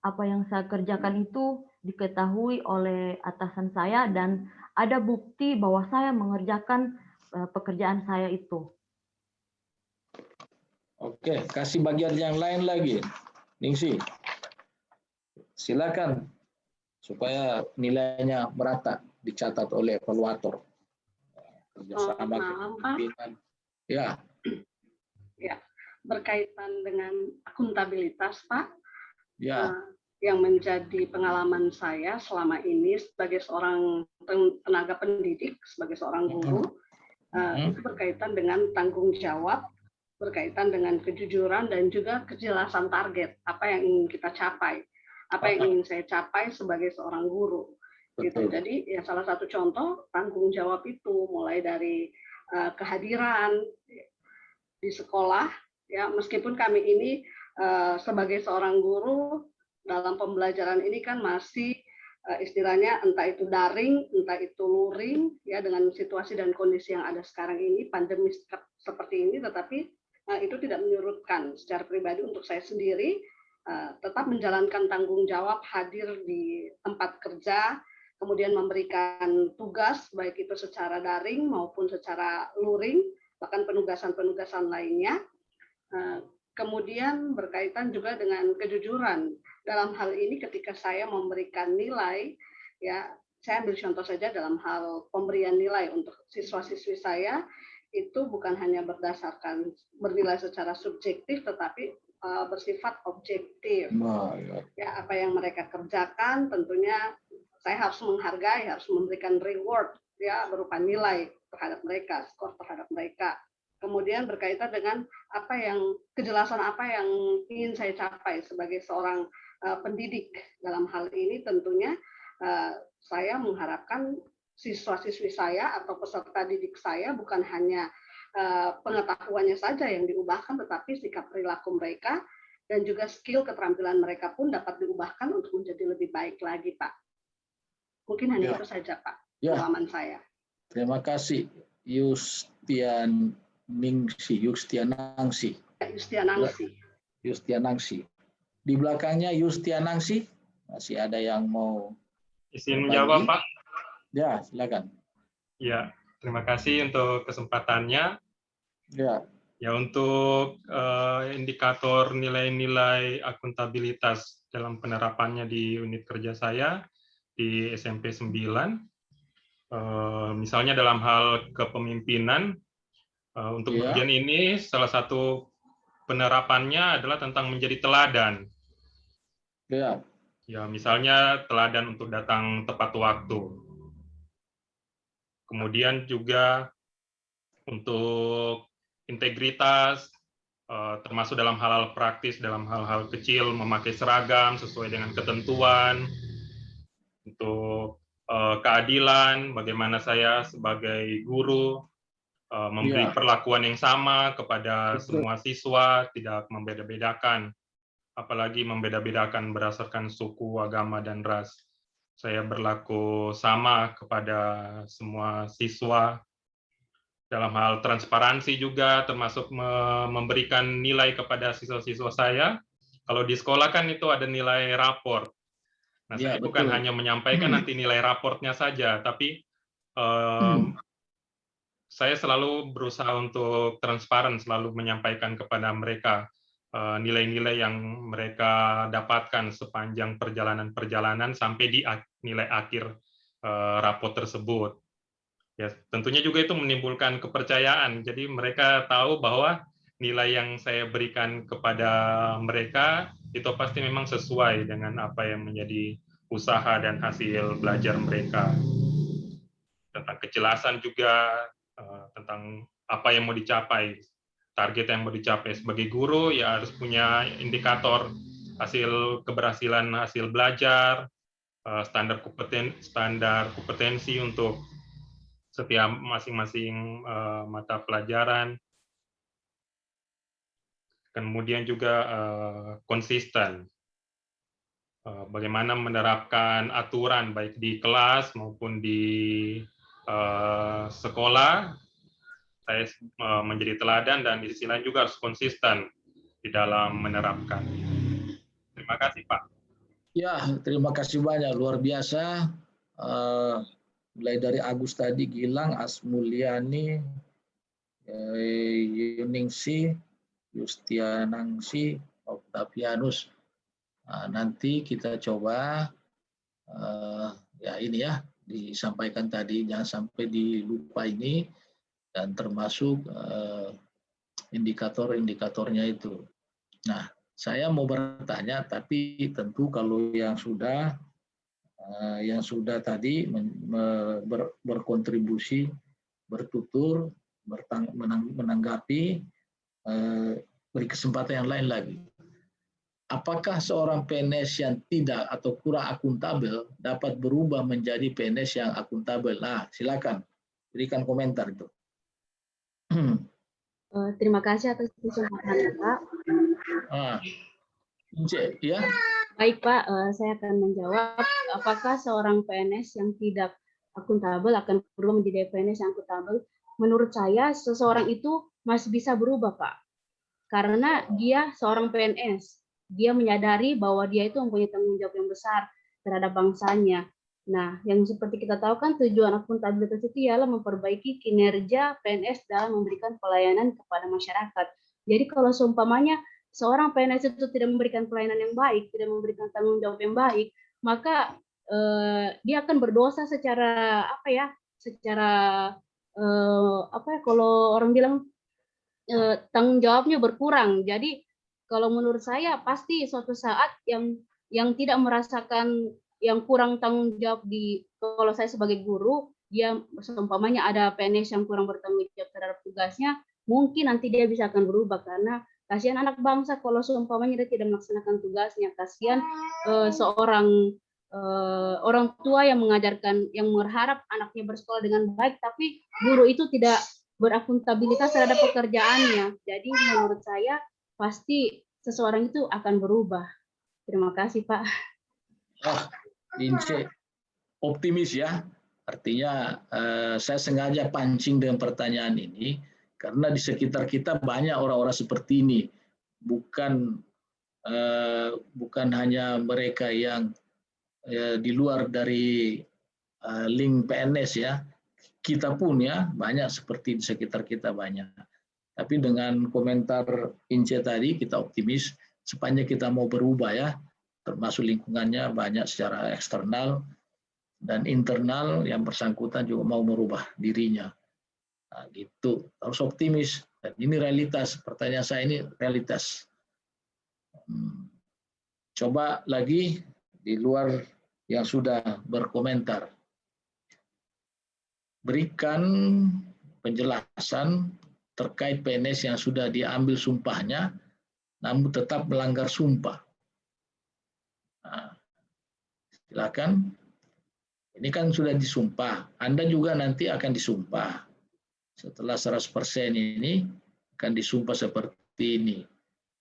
apa yang saya kerjakan itu diketahui oleh atasan saya dan ada bukti bahwa saya mengerjakan pekerjaan saya itu. Oke, kasih bagian yang lain lagi, Ningsi. Silakan supaya nilainya merata dicatat oleh evaluator. Kerjasama pimpinan. Ya. Ya, berkaitan dengan akuntabilitas, Pak. Ya. Yang menjadi pengalaman saya selama ini sebagai seorang tenaga pendidik, sebagai seorang guru, itu berkaitan dengan tanggung jawab, berkaitan dengan kejujuran dan juga kejelasan target apa yang ingin kita capai, apa yang ingin saya capai sebagai seorang guru. Gitu. Jadi ya salah satu contoh tanggung jawab itu mulai dari kehadiran di sekolah, ya meskipun kami ini sebagai seorang guru dalam pembelajaran ini kan masih istilahnya entah itu daring, entah itu luring, ya dengan situasi dan kondisi yang ada sekarang ini pandemi seperti ini, tetapi itu tidak menyurutkan secara pribadi untuk saya sendiri tetap menjalankan tanggung jawab hadir di tempat kerja, kemudian memberikan tugas baik itu secara daring maupun secara luring, bahkan penugasan-penugasan lainnya. Kemudian berkaitan juga dengan kejujuran. Dalam hal ini ketika saya memberikan nilai, ya saya ambil contoh saja dalam hal pemberian nilai untuk siswa-siswi saya, itu bukan hanya berdasarkan bernilai secara subjektif, tetapi bersifat objektif. Ya, apa yang mereka kerjakan tentunya saya harus menghargai, harus memberikan reward ya berupa nilai terhadap mereka, skor terhadap mereka. Kemudian berkaitan dengan kejelasan apa yang ingin saya capai sebagai seorang pendidik. Dalam hal ini tentunya saya mengharapkan siswa-siswi saya atau peserta didik saya bukan hanya pengetahuannya saja yang diubahkan, tetapi sikap perilaku mereka dan juga skill keterampilan mereka pun dapat diubahkan untuk menjadi lebih baik lagi, Pak. Mungkin hanya itu saja, Pak, pengalaman saya. Terima kasih, Yustianangsi. Di belakangnya Yustianangsi, masih ada yang mau izin menjawab, Pak? Ya, silakan. Ya, terima kasih untuk kesempatannya. Ya, untuk indikator nilai-nilai akuntabilitas dalam penerapannya di unit kerja saya di SMP 9, misalnya dalam hal kepemimpinan, untuk bagian ini salah satu penerapannya adalah tentang menjadi teladan. Ya, misalnya teladan untuk datang tepat waktu. Kemudian juga untuk integritas, termasuk dalam hal-hal praktis, dalam hal-hal kecil, memakai seragam sesuai dengan ketentuan. Untuk keadilan, bagaimana saya sebagai guru memberi perlakuan yang sama kepada semua siswa, tidak membeda-bedakan, apalagi membeda-bedakan berdasarkan suku, agama, dan ras. Saya berlaku sama kepada semua siswa. Dalam hal transparansi juga, termasuk memberikan nilai kepada siswa-siswa saya. Kalau di sekolah kan itu ada nilai raport. Nah, saya bukan hanya menyampaikan nanti nilai raportnya saja, tapi saya selalu berusaha untuk transparan, selalu menyampaikan kepada mereka nilai-nilai yang mereka dapatkan sepanjang perjalanan-perjalanan sampai di nilai akhir raport tersebut. Ya, tentunya juga itu menimbulkan kepercayaan. Jadi mereka tahu bahwa nilai yang saya berikan kepada mereka itu pasti memang sesuai dengan apa yang menjadi usaha dan hasil belajar mereka. Tentang kejelasan juga, tentang apa yang mau dicapai, target yang mau dicapai. Sebagai guru ya harus punya indikator hasil keberhasilan hasil belajar, standar kompetensi untuk setiap masing-masing mata pelajaran. Kemudian juga konsisten. Bagaimana menerapkan aturan baik di kelas maupun di sekolah. Saya menjadi teladan dan di sisi lain juga harus konsisten di dalam menerapkan. Terima kasih, Pak. Ya, terima kasih banyak, luar biasa. Mulai dari Agus tadi, Gilang, Asmulyani, Yuningsi, Yustianangsi, Octavianus. Nanti kita coba ya ini ya disampaikan tadi, jangan sampai dilupa ini, dan termasuk indikator-indikatornya itu. Nah, saya mau bertanya, tapi tentu kalau yang sudah tadi berkontribusi, bertutur, menanggapi, beri kesempatan yang lain lagi. Apakah seorang PNS yang tidak atau kurang akuntabel dapat berubah menjadi PNS yang akuntabel? Nah, silakan berikan komentar itu. Terima kasih atas kesempatan, Pak. Ya. Baik, Pak, saya akan menjawab. Apakah seorang PNS yang tidak akuntabel akan berubah menjadi PNS yang akuntabel? Menurut saya, seseorang itu masih bisa berubah, Pak. Karena dia seorang PNS. Dia menyadari bahwa dia itu mempunyai tanggung jawab yang besar terhadap bangsanya. Nah, yang seperti kita tahu kan tujuan akuntabilitas itu ialah memperbaiki kinerja PNS dalam memberikan pelayanan kepada masyarakat. Jadi kalau seumpamanya seorang PNS itu tidak memberikan pelayanan yang baik, tidak memberikan tanggung jawab yang baik, maka dia akan berdosa secara kalau orang bilang tanggung jawabnya berkurang. Jadi kalau menurut saya pasti suatu saat yang tidak merasakan yang kurang tanggung jawab kalau saya sebagai guru, dia seumpamanya ada PNS yang kurang bertanggung jawab terhadap tugasnya, mungkin nanti dia bisa akan berubah, karena kasihan anak bangsa kalau seumpamanya dia tidak melaksanakan tugasnya. Kasihan seorang orang tua yang mengajarkan, yang berharap anaknya bersekolah dengan baik, tapi guru itu tidak berakuntabilitas terhadap pekerjaannya. Jadi menurut saya pasti seseorang itu akan berubah. Terima kasih, Pak. Ince optimis ya. Artinya saya sengaja pancing dengan pertanyaan ini karena di sekitar kita banyak orang-orang seperti ini. Bukan hanya mereka yang di luar dari link PNS ya. Kita pun ya banyak seperti di sekitar kita banyak. Tapi dengan komentar Ince tadi kita optimis sepanjang kita mau berubah ya, termasuk lingkungannya banyak secara eksternal dan internal yang bersangkutan juga mau merubah dirinya. Nah, gitu harus optimis. Dan ini realitas. Pertanyaan saya ini realitas. Coba lagi di luar yang sudah berkomentar. Berikan penjelasan terkait PNS yang sudah diambil sumpahnya, namun tetap melanggar sumpah. Nah, silakan. Ini kan sudah disumpah. Anda juga nanti akan disumpah. Setelah 100% ini akan disumpah seperti ini.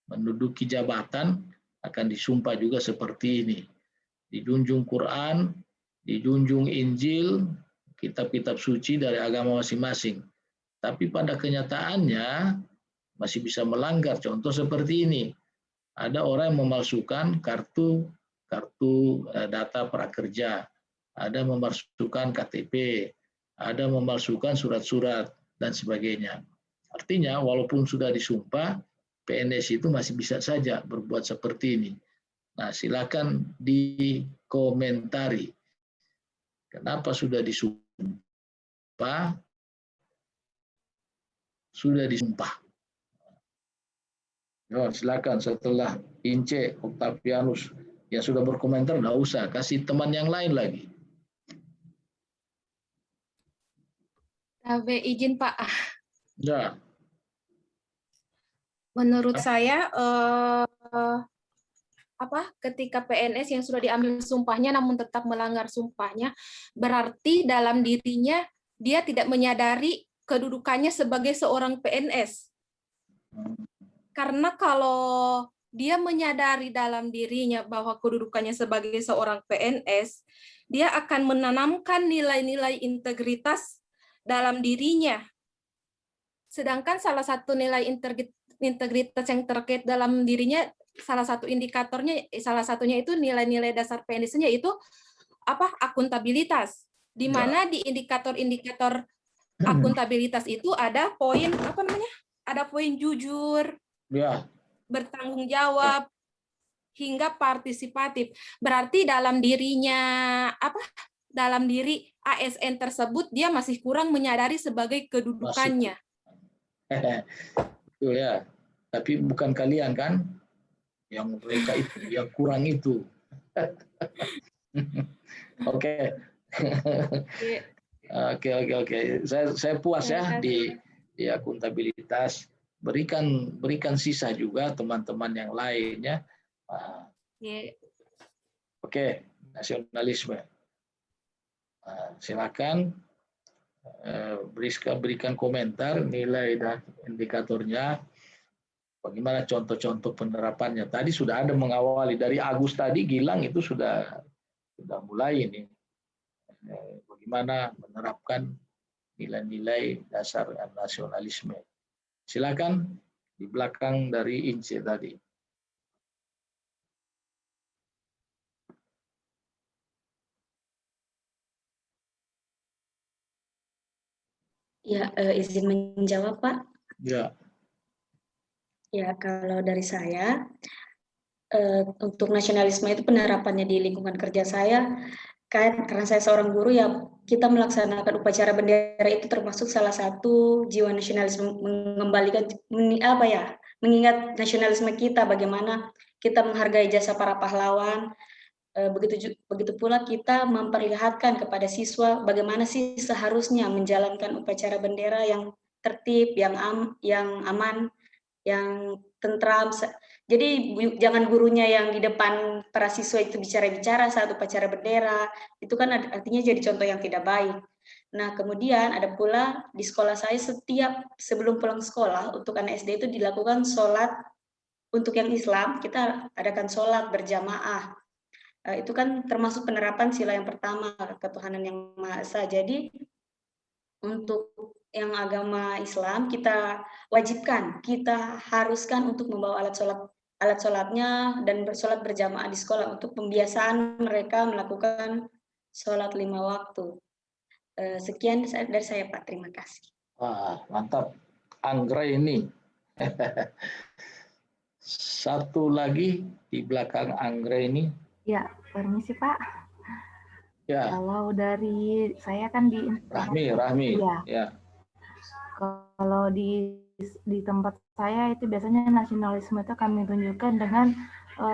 Menduduki jabatan akan disumpah juga seperti ini. Dijunjung Quran, dijunjung Injil, kitab-kitab suci dari agama masing-masing. Tapi pada kenyataannya masih bisa melanggar. Contoh seperti ini. Ada orang yang memalsukan kartu data prakerja, ada memalsukan KTP, ada memalsukan surat-surat dan sebagainya. Artinya walaupun sudah disumpah, PNS itu masih bisa saja berbuat seperti ini. Nah, silakan dikomentari. Kenapa sudah disumpah? Sudah disumpah. Yo, silakan setelah Ince, Octavianus yang sudah berkomentar, nggak usah kasih teman yang lain lagi. Izin Pak. Ya. Menurut saya ketika PNS yang sudah diambil sumpahnya namun tetap melanggar sumpahnya, berarti dalam dirinya dia tidak menyadari kedudukannya sebagai seorang PNS. Karena kalau dia menyadari dalam dirinya bahwa kedudukannya sebagai seorang PNS, dia akan menanamkan nilai-nilai integritas dalam dirinya. Sedangkan salah satu nilai integritas yang terkait dalam dirinya, salah satunya itu nilai-nilai dasar PNS-nya yaitu akuntabilitas. Di mana di indikator-indikator akuntabilitas itu ada poin Ada poin jujur, bertanggung jawab, hingga partisipatif. Berarti dalam dirinya dalam diri ASN tersebut dia masih kurang menyadari sebagai kedudukannya. Betul ya. Tapi bukan kalian kan yang mereka itu, yang kurang itu. Oke. Oke. Saya puas ya di akuntabilitas. Berikan sisa juga teman-teman yang lainnya. Oke, nasionalisme. Silakan berikan komentar nilai dan indikatornya. Bagaimana contoh-contoh penerapannya? Tadi sudah ada mengawali dari Agus tadi, Gilang itu sudah mulai ini. Bagaimana menerapkan nilai-nilai dasar nasionalisme. Silakan di belakang dari Ince tadi. Ya, izin menjawab, Pak. Ya. Ya, kalau dari saya, untuk nasionalisme itu penerapannya di lingkungan kerja saya, kan karena saya seorang guru ya, kita melaksanakan upacara bendera itu termasuk salah satu jiwa nasionalisme, mengembalikan mengingat nasionalisme kita, bagaimana kita menghargai jasa para pahlawan, Begitu pula kita memperlihatkan kepada siswa bagaimana sih seharusnya menjalankan upacara bendera yang tertib, yang aman, yang tentram. Jadi jangan gurunya yang di depan para siswa itu bicara-bicara saat upacara bendera, itu kan artinya jadi contoh yang tidak baik. Nah, kemudian ada pula di sekolah saya sebelum pulang sekolah untuk anak SD itu dilakukan sholat. Untuk yang Islam kita adakan sholat berjamaah. Itu kan termasuk penerapan sila yang pertama, ketuhanan yang Maha Esa. Jadi untuk yang agama Islam kita wajibkan, kita haruskan untuk membawa alat sholatnya dan bersolat berjamaah di sekolah untuk pembiasaan mereka melakukan sholat 5 waktu. Sekian dari saya, Pak. Terima kasih. Wah, mantap. Anggrek ini. Satu lagi di belakang Anggrek ini. Ya, permisi Pak. Ya. Kalau dari saya kan di Rahmi. Ya. Kalau di tempat saya itu biasanya nasionalisme itu kami tunjukkan dengan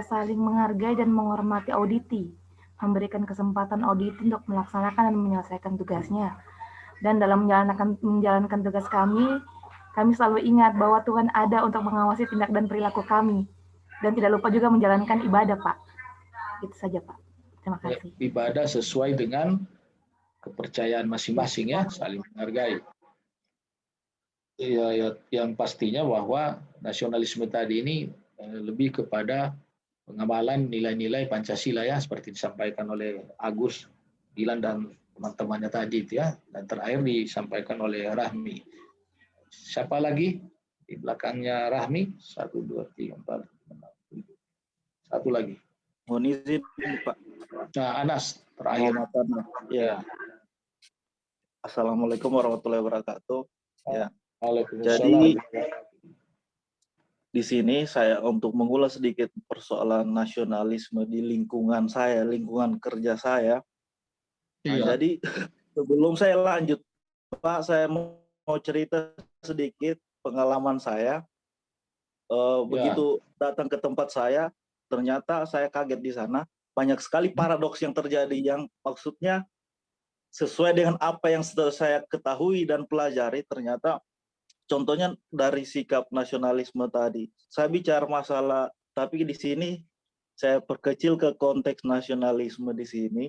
saling menghargai dan menghormati auditi, memberikan kesempatan auditi untuk melaksanakan dan menyelesaikan tugasnya. Dan dalam menjalankan tugas kami selalu ingat bahwa Tuhan ada untuk mengawasi tindak dan perilaku kami. Dan tidak lupa juga menjalankan ibadah, Pak. Itu saja, Pak. Terima kasih. Ibadah sesuai dengan kepercayaan masing-masing ya, saling menghargai. Ya, yang pastinya bahwa nasionalisme tadi ini lebih kepada pengamalan nilai-nilai Pancasila ya, seperti disampaikan oleh Agus, Dilan dan teman-temannya tadi itu ya, dan terakhir disampaikan oleh Rahmi. Siapa lagi di belakangnya Rahmi? 1, 2, 3, 4, 5, 6, 7. Satu lagi. Mohon izin, Pak. Nah, Anas terakhir. Ya. Assalamualaikum warahmatullahi wabarakatuh. Ya. Jadi di sini saya untuk mengulas sedikit persoalan nasionalisme di lingkungan saya, lingkungan kerja saya. Nah, jadi sebelum saya lanjut, Pak, saya mau cerita sedikit pengalaman saya. Begitu datang ke tempat saya, ternyata saya kaget di sana. Banyak sekali paradoks yang terjadi, yang maksudnya sesuai dengan apa yang saya ketahui dan pelajari. Ternyata contohnya dari sikap nasionalisme tadi. Saya bicara masalah, tapi di sini saya perkecil ke konteks nasionalisme di sini.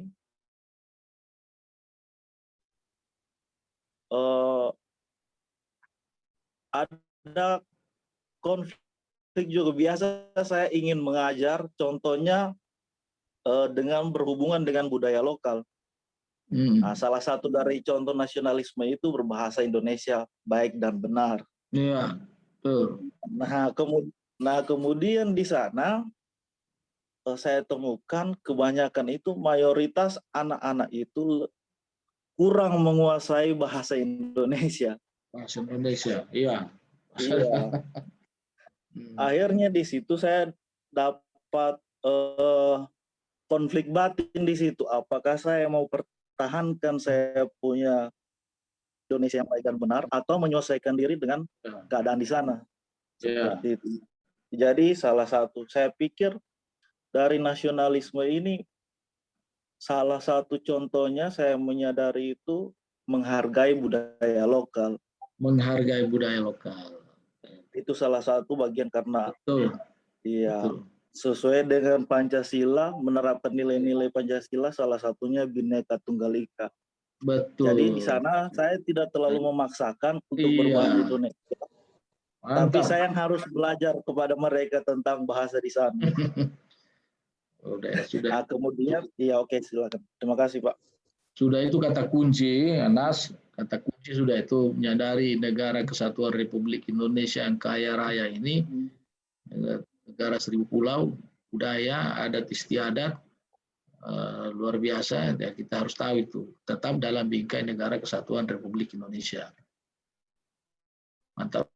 Ada konflik juga. Biasa saya ingin mengajar, contohnya dengan berhubungan dengan budaya lokal. Nah, salah satu dari contoh nasionalisme itu berbahasa Indonesia baik dan benar. Iya, betul. Nah, kemudian di sana saya temukan kebanyakan itu mayoritas anak-anak itu kurang menguasai bahasa Indonesia. Bahasa Indonesia, iya. Iya. Akhirnya di situ saya dapat konflik batin di situ. Apakah saya mau pertahankan saya punya Indonesia yang baik dan benar, atau menyesuaikan diri dengan keadaan di sana? Seperti itu. Jadi salah satu, saya pikir dari nasionalisme ini, salah satu contohnya saya menyadari itu menghargai budaya lokal. Menghargai budaya lokal. Itu salah satu bagian karena iya, betul. Sesuai dengan Pancasila, menerapkan nilai-nilai Pancasila, salah satunya Bhinneka Tunggal Ika. Betul. Jadi di sana saya tidak terlalu memaksakan untuk berbahasa Indonesia. Mantap. Tapi saya harus belajar kepada mereka tentang bahasa di sana. Sudah. Nah, kemudian, iya oke, silakan. Terima kasih, Pak. Sudah itu kata kunci, Anas. Kata kunci sudah itu menyadari negara kesatuan Republik Indonesia yang kaya raya ini, negara 1000 pulau, budaya, adat istiadat, luar biasa. Ya, kita harus tahu itu. Tetap dalam bingkai negara kesatuan Republik Indonesia. Mantap.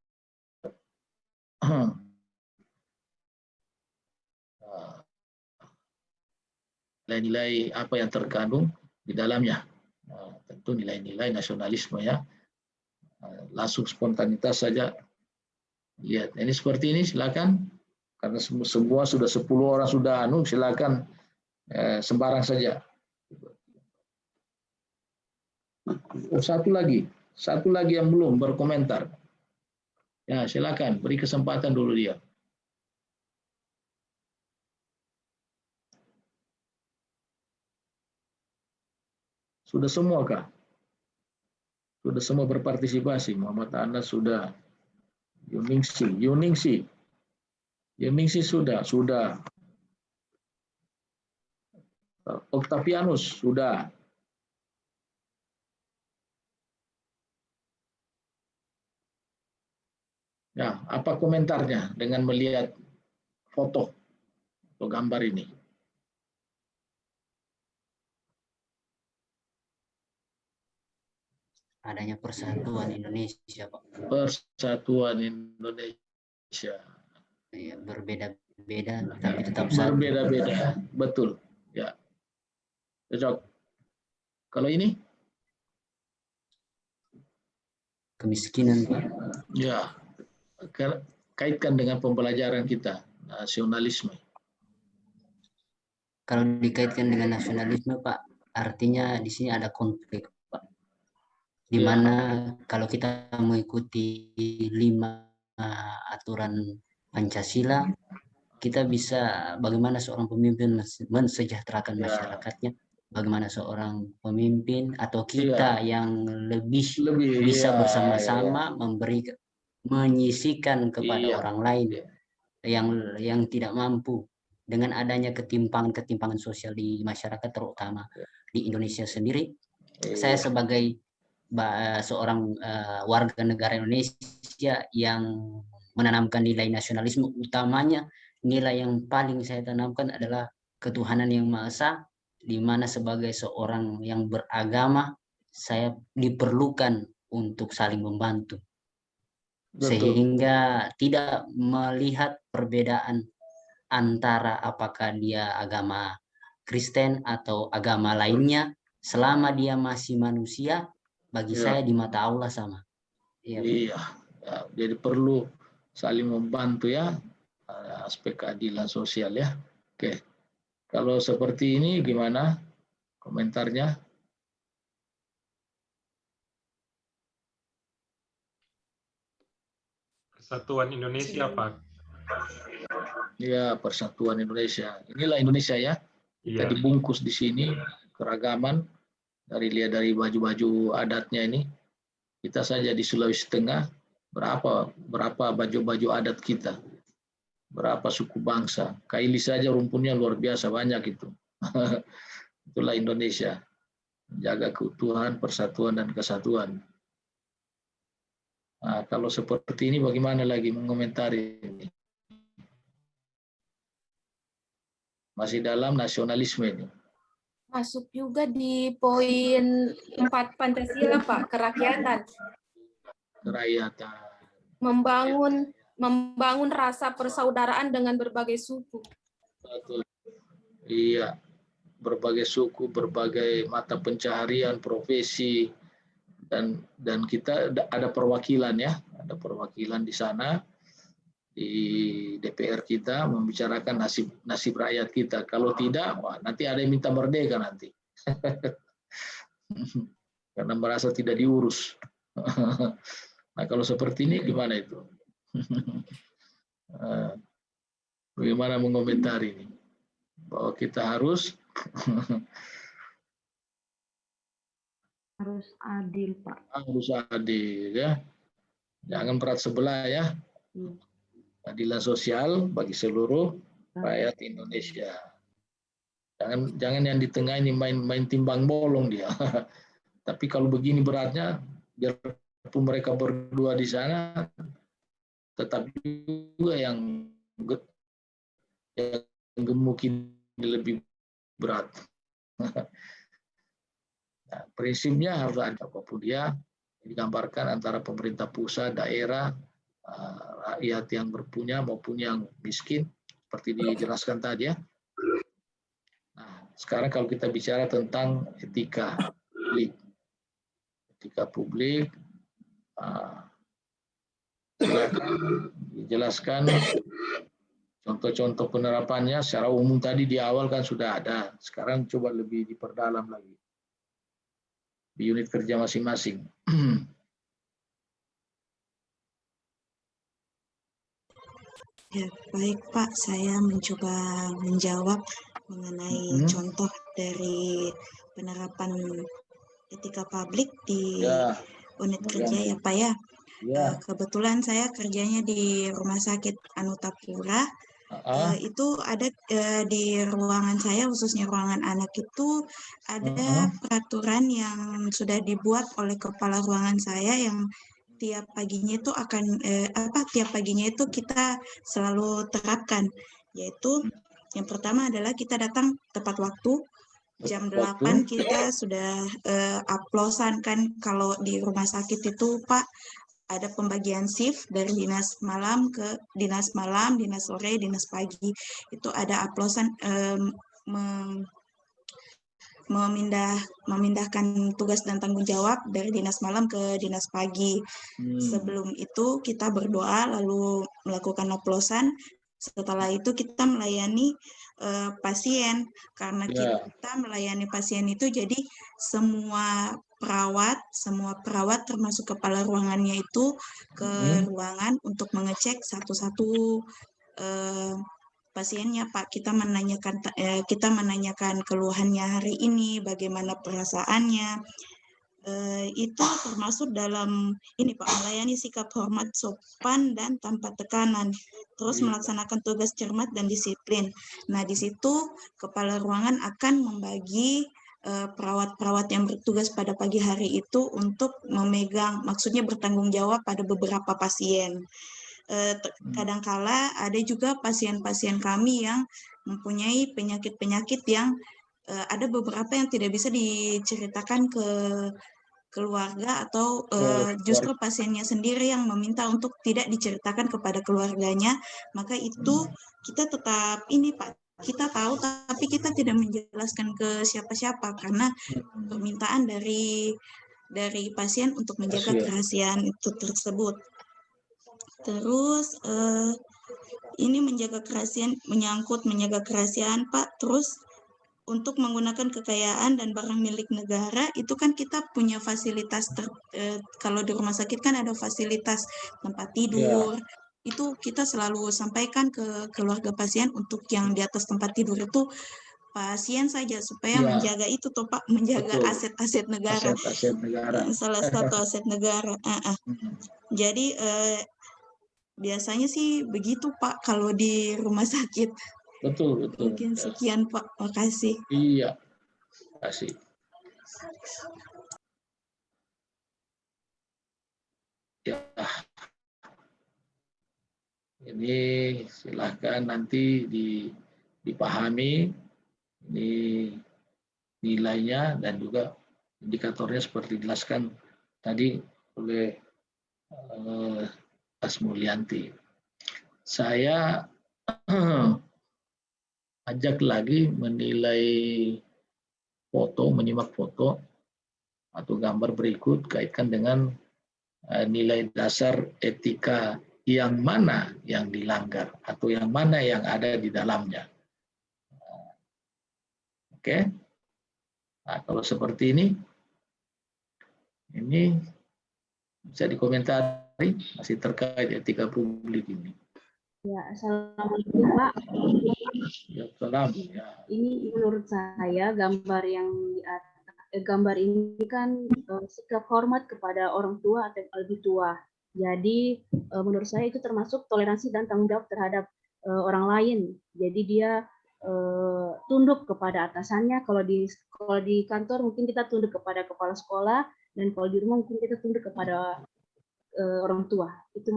Nilai-nilai apa yang terkandung di dalamnya. Tentu nilai-nilai nasionalisme ya. Langsung spontanitas saja. Lihat, ini seperti ini silakan. Karena semua sudah 10 orang sudah silakan sembarang saja. Oh, satu lagi yang belum berkomentar. Ya, silakan beri kesempatan dulu dia. Sudah semua kah? Sudah semua berpartisipasi. Muhammad Anas sudah. Yuningsi sudah. Octavianus sudah. Ya, apa komentarnya dengan melihat foto atau gambar ini? Adanya persatuan Indonesia, Pak. Persatuan Indonesia. Ya, berbeda-beda tapi tetap satu. Berbeda-beda, betul. Ya, cocok. Kalau ini? Kemiskinan, Pak. Ya, kaitkan dengan pembelajaran kita, nasionalisme. Kalau dikaitkan dengan nasionalisme, Pak, artinya di sini ada konflik, Pak. Di mana kalau kita mengikuti 5 aturan Pancasila, kita bisa bagaimana seorang pemimpin mensejahterakan masyarakatnya, bagaimana seorang pemimpin atau kita yang lebih bisa bersama-sama menyisikan kepada orang lain yang tidak mampu dengan adanya ketimpangan sosial di masyarakat, terutama di Indonesia sendiri. Saya sebagai seorang warga negara Indonesia yang menanamkan nilai nasionalisme, utamanya nilai yang paling saya tanamkan adalah ketuhanan yang Maha Esa, di mana sebagai seorang yang beragama saya diperlukan untuk saling membantu. Sehingga tidak melihat perbedaan antara apakah dia agama Kristen atau agama lainnya, selama dia masih manusia, bagi saya di mata Allah sama. Iya. Ya, jadi perlu saling membantu ya, aspek keadilan sosial ya. Oke. Kalau seperti ini gimana komentarnya? Persatuan Indonesia, Pak. Ya, persatuan Indonesia. Inilah Indonesia ya. Kita dibungkus di sini keragaman, lihat dari baju-baju adatnya ini. Kita saja di Sulawesi Tengah berapa baju-baju adat kita, berapa suku bangsa. Kaili saja rumpunnya luar biasa banyak itu. Itulah Indonesia, menjaga keutuhan, persatuan dan kesatuan. Nah, kalau seperti ini bagaimana lagi mengomentari ini? Masih dalam nasionalisme ini. Masuk juga di poin 4 Pancasila, Pak, kerakyatan. Kerakyatan. Membangun rasa persaudaraan dengan berbagai suku. Betul. Iya, berbagai suku, berbagai mata pencaharian, profesi, dan kita ada perwakilan ya, ada perwakilan di sana di DPR kita membicarakan nasib rakyat kita. Kalau tidak, wah, nanti ada yang minta merdeka nanti. Karena merasa tidak diurus. Nah, kalau seperti ini gimana itu? Bagaimana mengomentari ini? Bahwa kita harus adil, Pak. Harus adil ya. Jangan berat sebelah ya. Keadilan sosial bagi seluruh rakyat Indonesia. Jangan yang di tengah ini main timbang bolong dia. Tapi kalau begini beratnya, biarpun mereka berdua di sana, tetap juga yang gemuk ini lebih berat. Nah, prinsipnya harus ada apapun dia digambarkan antara pemerintah pusat, daerah, rakyat yang berpunya maupun yang miskin, seperti dijelaskan tadi ya. Nah, sekarang kalau kita bicara tentang etika publik, silakan dijelaskan Contoh-contoh penerapannya secara umum tadi di awal kan sudah ada. Sekarang coba lebih diperdalam lagi di unit kerja masing-masing. Ya, baik Pak, saya mencoba menjawab mengenai contoh dari penerapan etika publik di unit kerja ya Pak ya. Kebetulan saya kerjanya di Rumah Sakit Anutapura. Itu ada di ruangan saya, khususnya ruangan anak itu ada peraturan yang sudah dibuat oleh kepala ruangan saya yang tiap paginya itu tiap paginya itu kita selalu terapkan, yaitu yang pertama adalah kita datang tepat waktu. Jam 8 kita sudah oplosan kan, kalau di rumah sakit itu Pak ada pembagian shift dari dinas malam ke dinas malam, dinas sore, dinas pagi. Itu ada oplosan memindahkan tugas dan tanggung jawab dari dinas malam ke dinas pagi. Sebelum itu kita berdoa lalu melakukan oplosan. Setelah itu kita melayani pasien, karena kita melayani pasien itu jadi semua perawat termasuk kepala ruangannya itu ke ruangan untuk mengecek satu-satu pasiennya Pak. Kita menanyakan keluhannya hari ini, bagaimana perasaannya. Itu termasuk dalam ini Pak, melayani sikap hormat, sopan dan tanpa tekanan, terus melaksanakan tugas cermat dan disiplin. Nah, di situ kepala ruangan akan membagi perawat-perawat yang bertugas pada pagi hari itu untuk memegang, maksudnya bertanggung jawab pada beberapa pasien. Kadangkala ada juga pasien-pasien kami yang mempunyai penyakit-penyakit yang ada beberapa yang tidak bisa diceritakan ke keluarga atau justru pasiennya sendiri yang meminta untuk tidak diceritakan kepada keluarganya, maka itu kita tetap ini Pak, kita tahu tapi kita tidak menjelaskan ke siapa-siapa karena permintaan dari pasien untuk menjaga kerahasiaan itu tersebut. Terus ini menjaga kerahasiaan, menyangkut menjaga kerahasiaan Pak, terus untuk menggunakan kekayaan dan barang milik negara itu kan kita punya fasilitas kalau di rumah sakit kan ada fasilitas tempat tidur. Itu kita selalu sampaikan ke keluarga pasien untuk yang di atas tempat tidur itu pasien saja supaya menjaga itu toh Pak, menjaga aset-aset negara. Aset-aset negara. Salah satu aset negara. Jadi biasanya sih begitu Pak kalau di rumah sakit. Betul. Mungkin sekian Pak, makasih. Iya, kasih. Ya, ini silahkan nanti dipahami ini nilainya dan juga indikatornya seperti dijelaskan tadi oleh Mas Mulyanti. Saya ajak lagi menyimak foto atau gambar berikut kaitkan dengan nilai dasar etika yang mana yang dilanggar atau yang mana yang ada di dalamnya. Oke. Nah, kalau seperti ini bisa dikomentari masih terkait etika publik ini. Ya, assalamualaikum Pak. Ya, salam. Ya. Ini menurut saya gambar ini kan sikap hormat kepada orang tua atau lebih tua. Jadi menurut saya itu termasuk toleransi dan tanggung jawab terhadap orang lain. Jadi dia tunduk kepada atasannya. Kalau di kantor mungkin kita tunduk kepada kepala sekolah, dan kalau di rumah mungkin kita tunduk kepada orang tua. Itu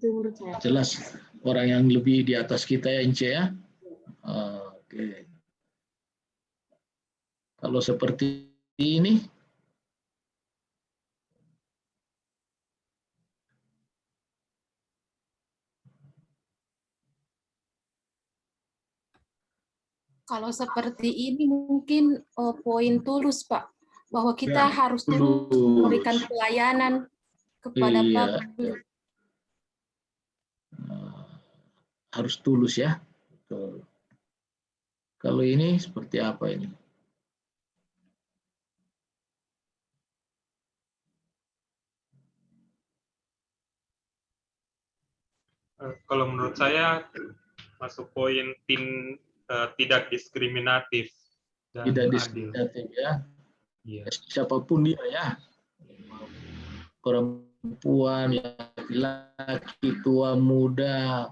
menurut saya. Jelas orang yang lebih di atas kita ya Ince ya. Oke. Kalau seperti ini mungkin poin tulus Pak, bahwa kita harus tulus memberikan pelayanan kepada publik. Harus tulus ya. Betul. Kalau ini seperti apa ini? Kalau menurut saya masuk poin tidak diskriminatif dan Tidak adil. diskriminatif ya. Iya. Siapapun dia ya. Perempuan, laki-laki, tua, muda,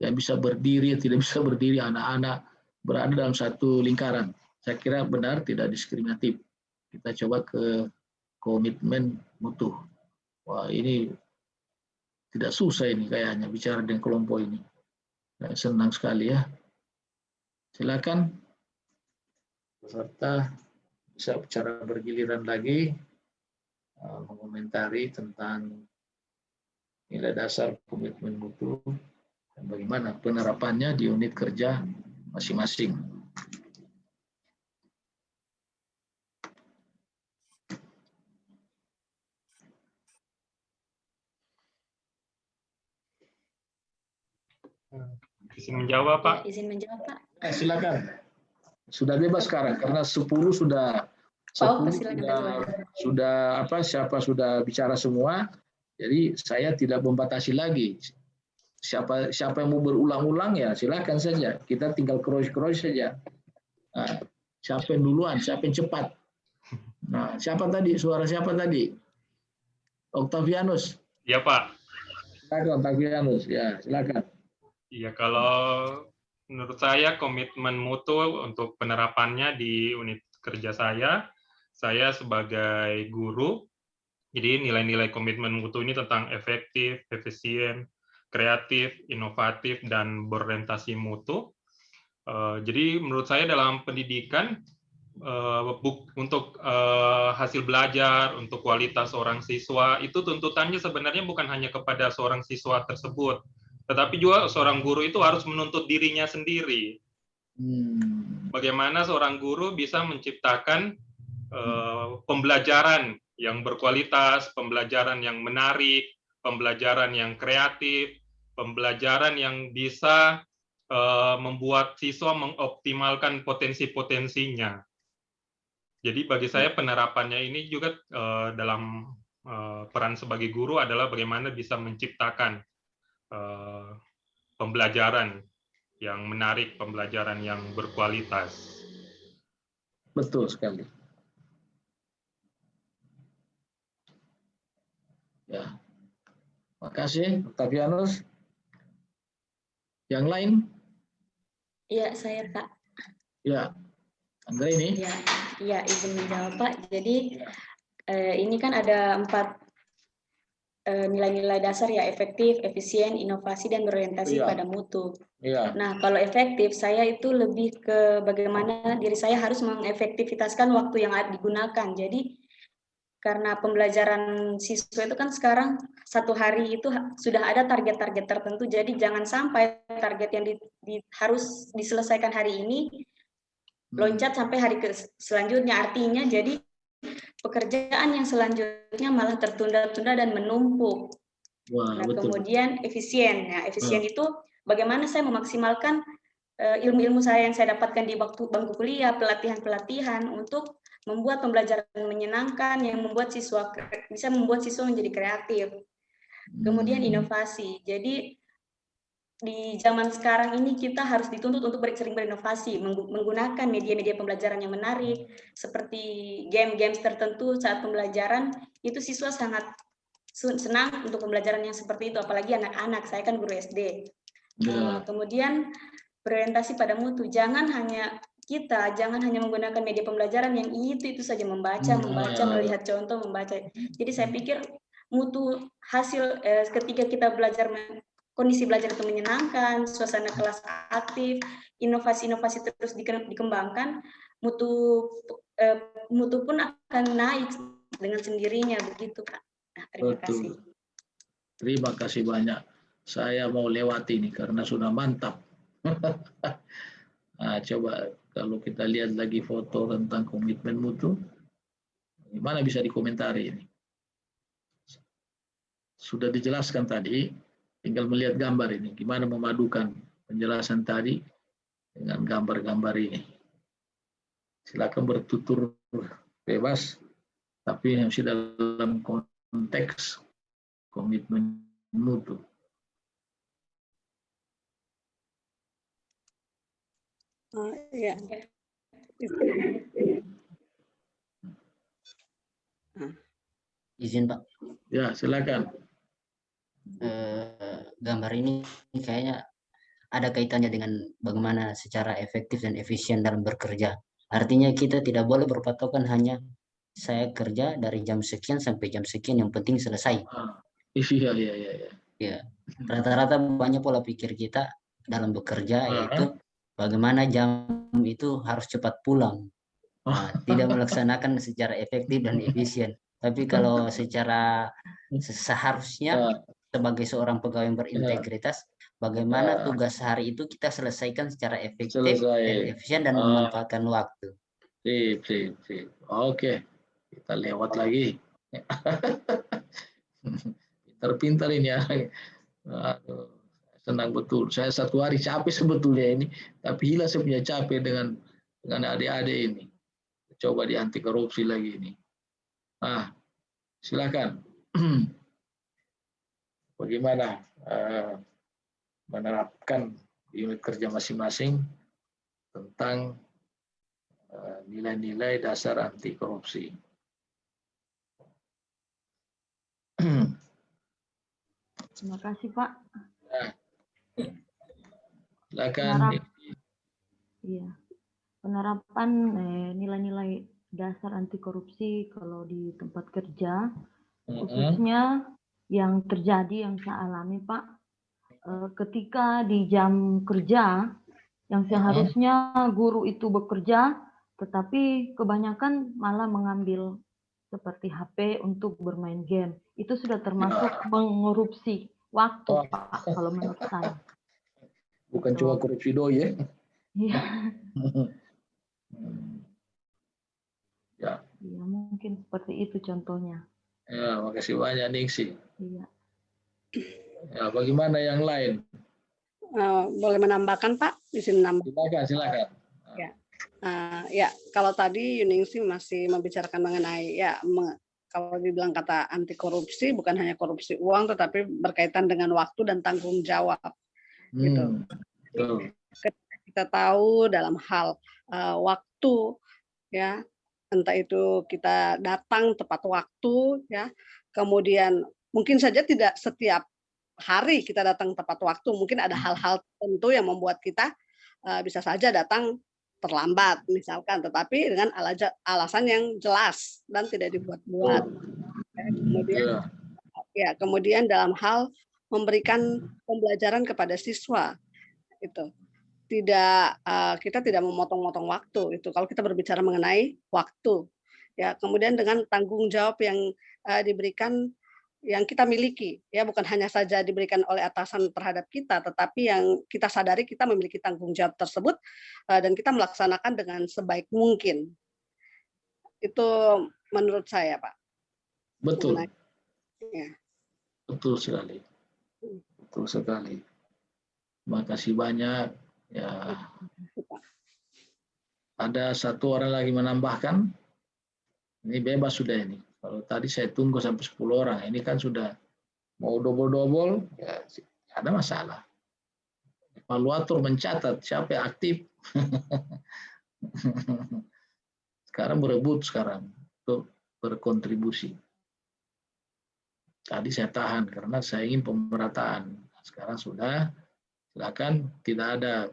yang bisa berdiri, tidak bisa berdiri, anak-anak berada dalam satu lingkaran. Saya kira benar, tidak diskriminatif. Kita coba ke komitmen mutu. Wah, ini tidak susah ini kayaknya bicara dengan kelompok ini. Senang sekali ya. Silakan peserta bisa bicara bergiliran lagi, mengomentari tentang nilai dasar komitmen mutu dan bagaimana penerapannya di unit kerja masing-masing. Izin menjawab, Pak. Ya, izin menjawab, Pak. Silakan. Sudah bebas sekarang karena 10 sudah siapa sudah bicara semua. Jadi saya tidak membatasi lagi. Siapa yang mau berulang-ulang ya silakan saja. Kita tinggal cross saja. Nah, siapa yang duluan, siapa yang cepat. Nah, siapa tadi? Suara siapa tadi? Octavianus. Ya, Pak. Silakan Octavianus. Ya, silakan. Iya, kalau menurut saya komitmen mutu untuk penerapannya di unit kerja saya sebagai guru, jadi nilai-nilai komitmen mutu ini tentang efektif, efisien, kreatif, inovatif, dan berorientasi mutu. Jadi menurut saya dalam pendidikan, untuk hasil belajar, untuk kualitas seorang siswa, itu tuntutannya sebenarnya bukan hanya kepada seorang siswa tersebut, tetapi juga seorang guru itu harus menuntut dirinya sendiri. Bagaimana seorang guru bisa menciptakan pembelajaran yang berkualitas, pembelajaran yang menarik, pembelajaran yang kreatif, pembelajaran yang bisa membuat siswa mengoptimalkan potensi-potensinya. Jadi bagi saya penerapannya ini juga dalam peran sebagai guru adalah bagaimana bisa menciptakan pembelajaran yang menarik, pembelajaran yang berkualitas. Betul sekali. Ya, makasih Octavianus. Yang lain? Iya, saya Pak. Ya, Andre ini. Ya, izin menjawab Pak. Jadi ini kan ada 4 nilai-nilai dasar ya, efektif, efisien, inovasi, dan berorientasi pada mutu. Nah, kalau efektif, saya itu lebih ke bagaimana diri saya harus mengefektivitaskan waktu yang digunakan. Jadi, karena pembelajaran siswa itu kan sekarang satu hari itu sudah ada target-target tertentu, jadi jangan sampai target yang harus diselesaikan hari ini loncat sampai hari selanjutnya. Artinya, jadi pekerjaan yang selanjutnya malah tertunda-tunda dan menumpuk. Nah, kemudian efisien. Nah, efisien itu bagaimana saya memaksimalkan ilmu-ilmu saya yang saya dapatkan di waktu bangku kuliah, pelatihan-pelatihan untuk membuat pembelajaran menyenangkan yang bisa membuat siswa menjadi kreatif. Kemudian inovasi. Jadi di zaman sekarang ini kita harus dituntut untuk sering berinovasi, menggunakan media-media pembelajaran yang menarik, seperti game-game tertentu saat pembelajaran, itu siswa sangat senang untuk pembelajaran yang seperti itu, apalagi anak-anak, saya kan guru SD. Kemudian berorientasi pada mutu, jangan hanya menggunakan media pembelajaran yang itu saja, membaca, melihat contoh, membaca. Jadi saya pikir mutu hasil ketika kita belajar, kondisi belajar itu menyenangkan, suasana kelas aktif, inovasi-inovasi terus dikembangkan, mutu pun akan naik dengan sendirinya, begitu Kak. Nah, terima kasih. Terima kasih banyak. Saya mau lewati ini karena sudah mantap. Nah, coba kalau kita lihat lagi foto tentang komitmen mutu, gimana bisa dikomentari ini? Sudah dijelaskan tadi. Tinggal melihat gambar ini, gimana memadukan penjelasan tadi dengan gambar-gambar ini. Silakan bertutur bebas, tapi masih dalam konteks komitmen mutu. Ya. Izin Pak. Ya, silakan. Gambar ini kayaknya ada kaitannya dengan bagaimana secara efektif dan efisien dalam bekerja. Artinya kita tidak boleh berpatokan hanya saya kerja dari jam sekian sampai jam sekian, yang penting selesai. Iya. Ya, rata-rata banyak pola pikir kita dalam bekerja yaitu bagaimana jam itu harus cepat pulang. Tidak melaksanakan secara efektif dan efisien. Tapi kalau secara seharusnya sebagai seorang pegawai yang berintegritas, bagaimana tugas hari itu kita selesaikan secara efektif dan efisien dan memanfaatkan waktu. Sip. Oke, kita lewat lagi. Pintar-pintar ini ya. Aduh, senang betul. Saya satu hari capek sebetulnya ini, tapi hilang saya punya capek dengan adik-adik ini. Coba di anti korupsi lagi ini. Silakan. Bagaimana menerapkan unit kerja masing-masing tentang nilai-nilai dasar anti korupsi. Terima kasih Pak. Silakan. Iya. Penerapan nilai-nilai dasar anti korupsi kalau di tempat kerja, khususnya yang terjadi yang saya alami Pak, ketika di jam kerja yang seharusnya guru itu bekerja, tetapi kebanyakan malah mengambil seperti HP untuk bermain game. Itu sudah termasuk mengkorupsi waktu Pak, kalau menurut saya. Bukan cuma korupsi doi ya. Iya. Ya. Iya, mungkin seperti itu contohnya. Ya, makasih banyak Ningsi. Iya. Ya, bagaimana yang lain? Boleh menambahkan Pak? Izin menambah. Silakan. Ya, kalau tadi Yuningsi masih membicarakan mengenai kalau dibilang kata anti korupsi bukan hanya korupsi uang, tetapi berkaitan dengan waktu dan tanggung jawab. Gitu. Kita tahu dalam hal waktu, ya, entah itu kita datang tepat waktu, ya, kemudian mungkin saja tidak setiap hari kita datang tepat waktu, mungkin ada hal-hal tertentu yang membuat kita bisa saja datang terlambat misalkan, tetapi dengan alasan yang jelas dan tidak dibuat-buat. Kemudian dalam hal memberikan pembelajaran kepada siswa, itu kita tidak memotong-motong waktu itu kalau kita berbicara mengenai waktu, ya. Kemudian dengan tanggung jawab yang diberikan, yang kita miliki, ya, bukan hanya saja diberikan oleh atasan terhadap kita, tetapi yang kita sadari kita memiliki tanggung jawab tersebut dan kita melaksanakan dengan sebaik mungkin. Itu menurut saya, Pak. Betul. Ya. Betul sekali. Terima kasih banyak. Ya. Ada satu orang lagi menambahkan? Ini bebas sudah ini. Kalau tadi saya tunggu sampai 10 orang, ini kan sudah mau double-double, ya ada masalah. Evaluator mencatat siapa yang aktif. Sekarang berebut untuk berkontribusi. Tadi saya tahan karena saya ingin pemerataan. Sekarang sudah, silakan, tidak ada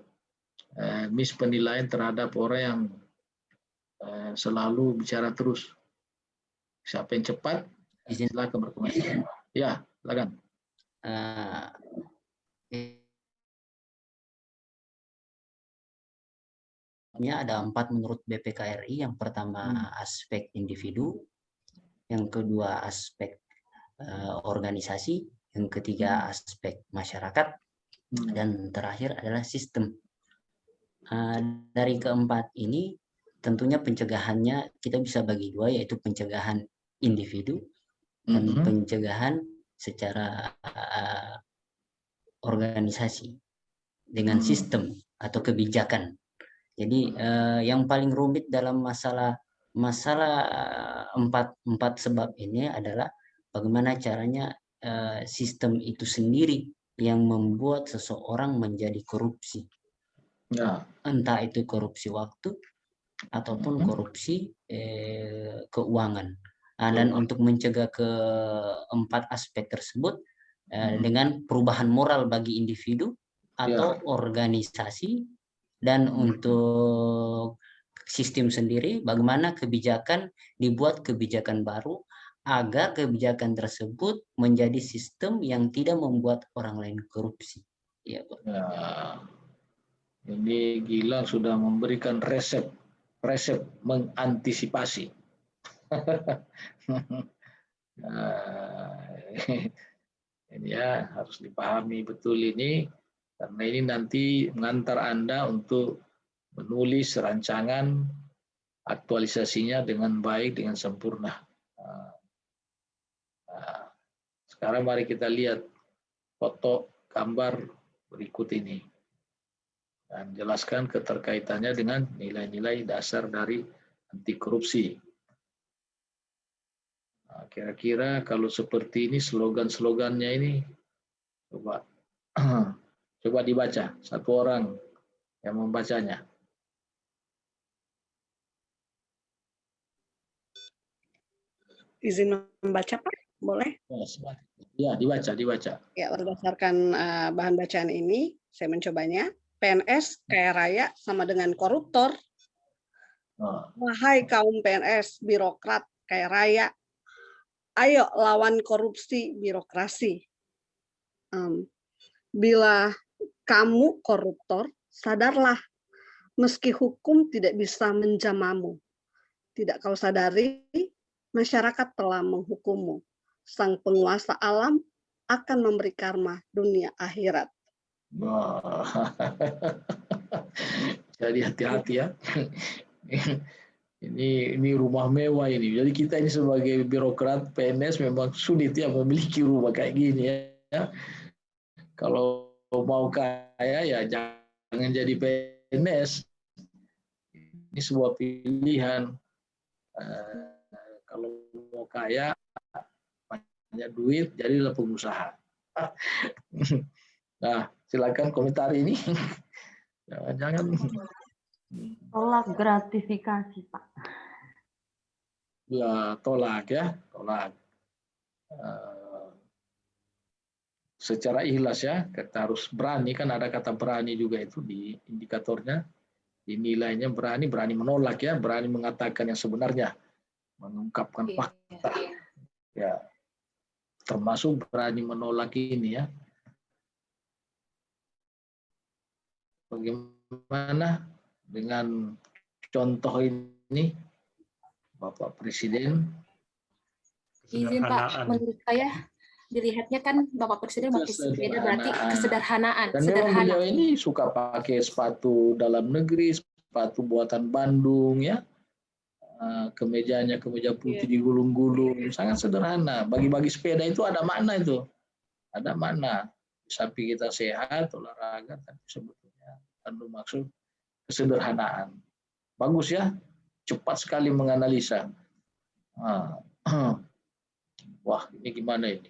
penilaian terhadap orang yang selalu bicara terus. Siapa yang cepat, silakan berkomentar. Ya, silakan. Ada 4 menurut BPKRI. Yang pertama aspek individu, yang kedua aspek organisasi, yang ketiga aspek masyarakat, dan terakhir adalah sistem. Dari keempat ini tentunya pencegahannya kita bisa bagi dua, yaitu pencegahan individu dan pencegahan secara organisasi dengan sistem. atau kebijakan. Jadi yang paling rumit dalam masalah empat sebab ini adalah bagaimana caranya sistem itu sendiri yang membuat seseorang menjadi korupsi. Entah itu korupsi waktu ataupun korupsi keuangan. Dan untuk mencegah keempat aspek tersebut dengan perubahan moral bagi individu atau organisasi, dan untuk sistem sendiri bagaimana kebijakan dibuat kebijakan baru agar kebijakan tersebut menjadi sistem yang tidak membuat orang lain korupsi. Ya, Pak. Ya, ini Gilang sudah memberikan resep mengantisipasi. Ini ya harus dipahami betul ini, karena ini nanti mengantar Anda untuk menulis rancangan aktualisasinya dengan baik, dengan sempurna. Sekarang mari kita lihat foto gambar berikut ini dan jelaskan keterkaitannya dengan nilai-nilai dasar dari anti korupsi. Kira-kira kalau seperti ini slogan-slogannya ini, coba dibaca satu orang yang membacanya. Izin membaca, Pak? Boleh? Ya, dibaca. Ya, berdasarkan bahan bacaan ini, saya mencobanya. PNS kaya raya sama dengan koruptor. Wahai kaum PNS, birokrat kaya raya, ayo lawan korupsi birokrasi. Bila kamu koruptor, sadarlah, meski hukum tidak bisa menjamamu. Tidak kau sadari, masyarakat telah menghukummu. Sang penguasa alam akan memberi karma dunia akhirat. Jadi hati-hati ya. Ini rumah mewah ini. Jadi kita ini sebagai birokrat PNS memang sulit ya memiliki rumah kayak gini ya. Kalau mau kaya ya jangan jadi PNS. Ini sebuah pilihan. Kalau mau kaya banyak duit, jadilah pengusaha. Nah, silakan komentar ini. Jangan. Tolak gratifikasi, Pak. Ya, tolak. Secara ikhlas ya, kita harus berani, kan ada kata berani juga itu di indikatornya, di nilainya berani menolak ya, berani mengatakan yang sebenarnya, mengungkapkan fakta. Ya, termasuk berani menolak ini ya. Bagaimana dengan contoh ini, Bapak Presiden? Izin Pak, menurut saya dilihatnya kan Bapak Presiden pakai sepeda berarti kesederhanaan. Dan memang beliau ini suka pakai sepatu dalam negeri, sepatu buatan Bandung ya. Kemejanya kemeja putih digulung-gulung, sangat sederhana. Bagi-bagi sepeda itu ada makna itu. Ada makna. Di samping kita sehat, olahraga, tapi sebetulnya kandung maksud kesederhanaan. Bagus ya, cepat sekali menganalisa. Wah, ini gimana ini?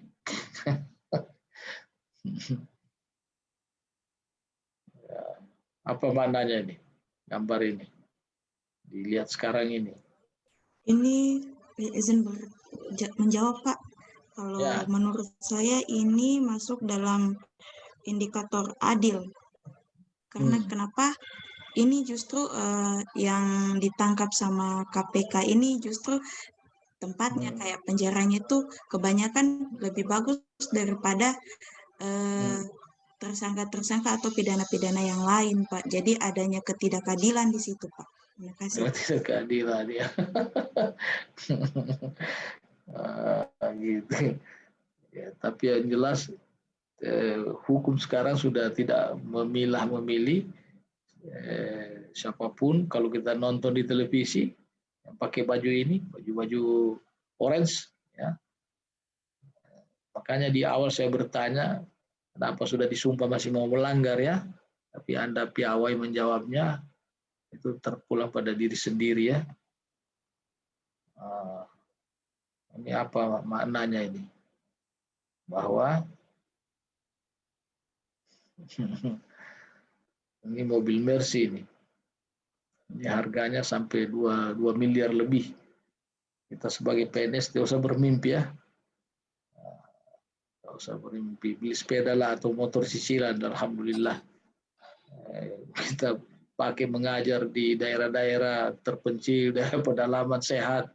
Apa maknanya ini? Gambar ini. Dilihat sekarang ini. Ini izin menjawab, Pak. Kalau menurut saya ini masuk dalam indikator adil. Karena kenapa? Ini justru yang ditangkap sama KPK ini justru tempatnya kayak penjaranya itu kebanyakan lebih bagus daripada tersangka-tersangka atau pidana-pidana yang lain, Pak. Jadi adanya ketidakadilan di situ, Pak. Terima kasih. Ketidakadilan ya. Gitu. Ya, tapi yang jelas hukum sekarang sudah tidak memilah-memilih siapapun. Kalau kita nonton di televisi yang pakai baju ini, baju orange ya. Makanya di awal saya bertanya, kenapa sudah disumpah masih mau melanggar ya? Tapi Anda piawai menjawabnya, itu terpulang pada diri sendiri ya. Ini apa maknanya ini? Bahwa ini mobil Mercy ini. Ini harganya sampai 2 miliar lebih. Kita sebagai PNS tidak usah bermimpi ya. Tidak usah bermimpi. Beli sepeda lah atau motor cicilan, alhamdulillah. Kita pakai mengajar di daerah-daerah terpencil, daerah pedalaman sehat.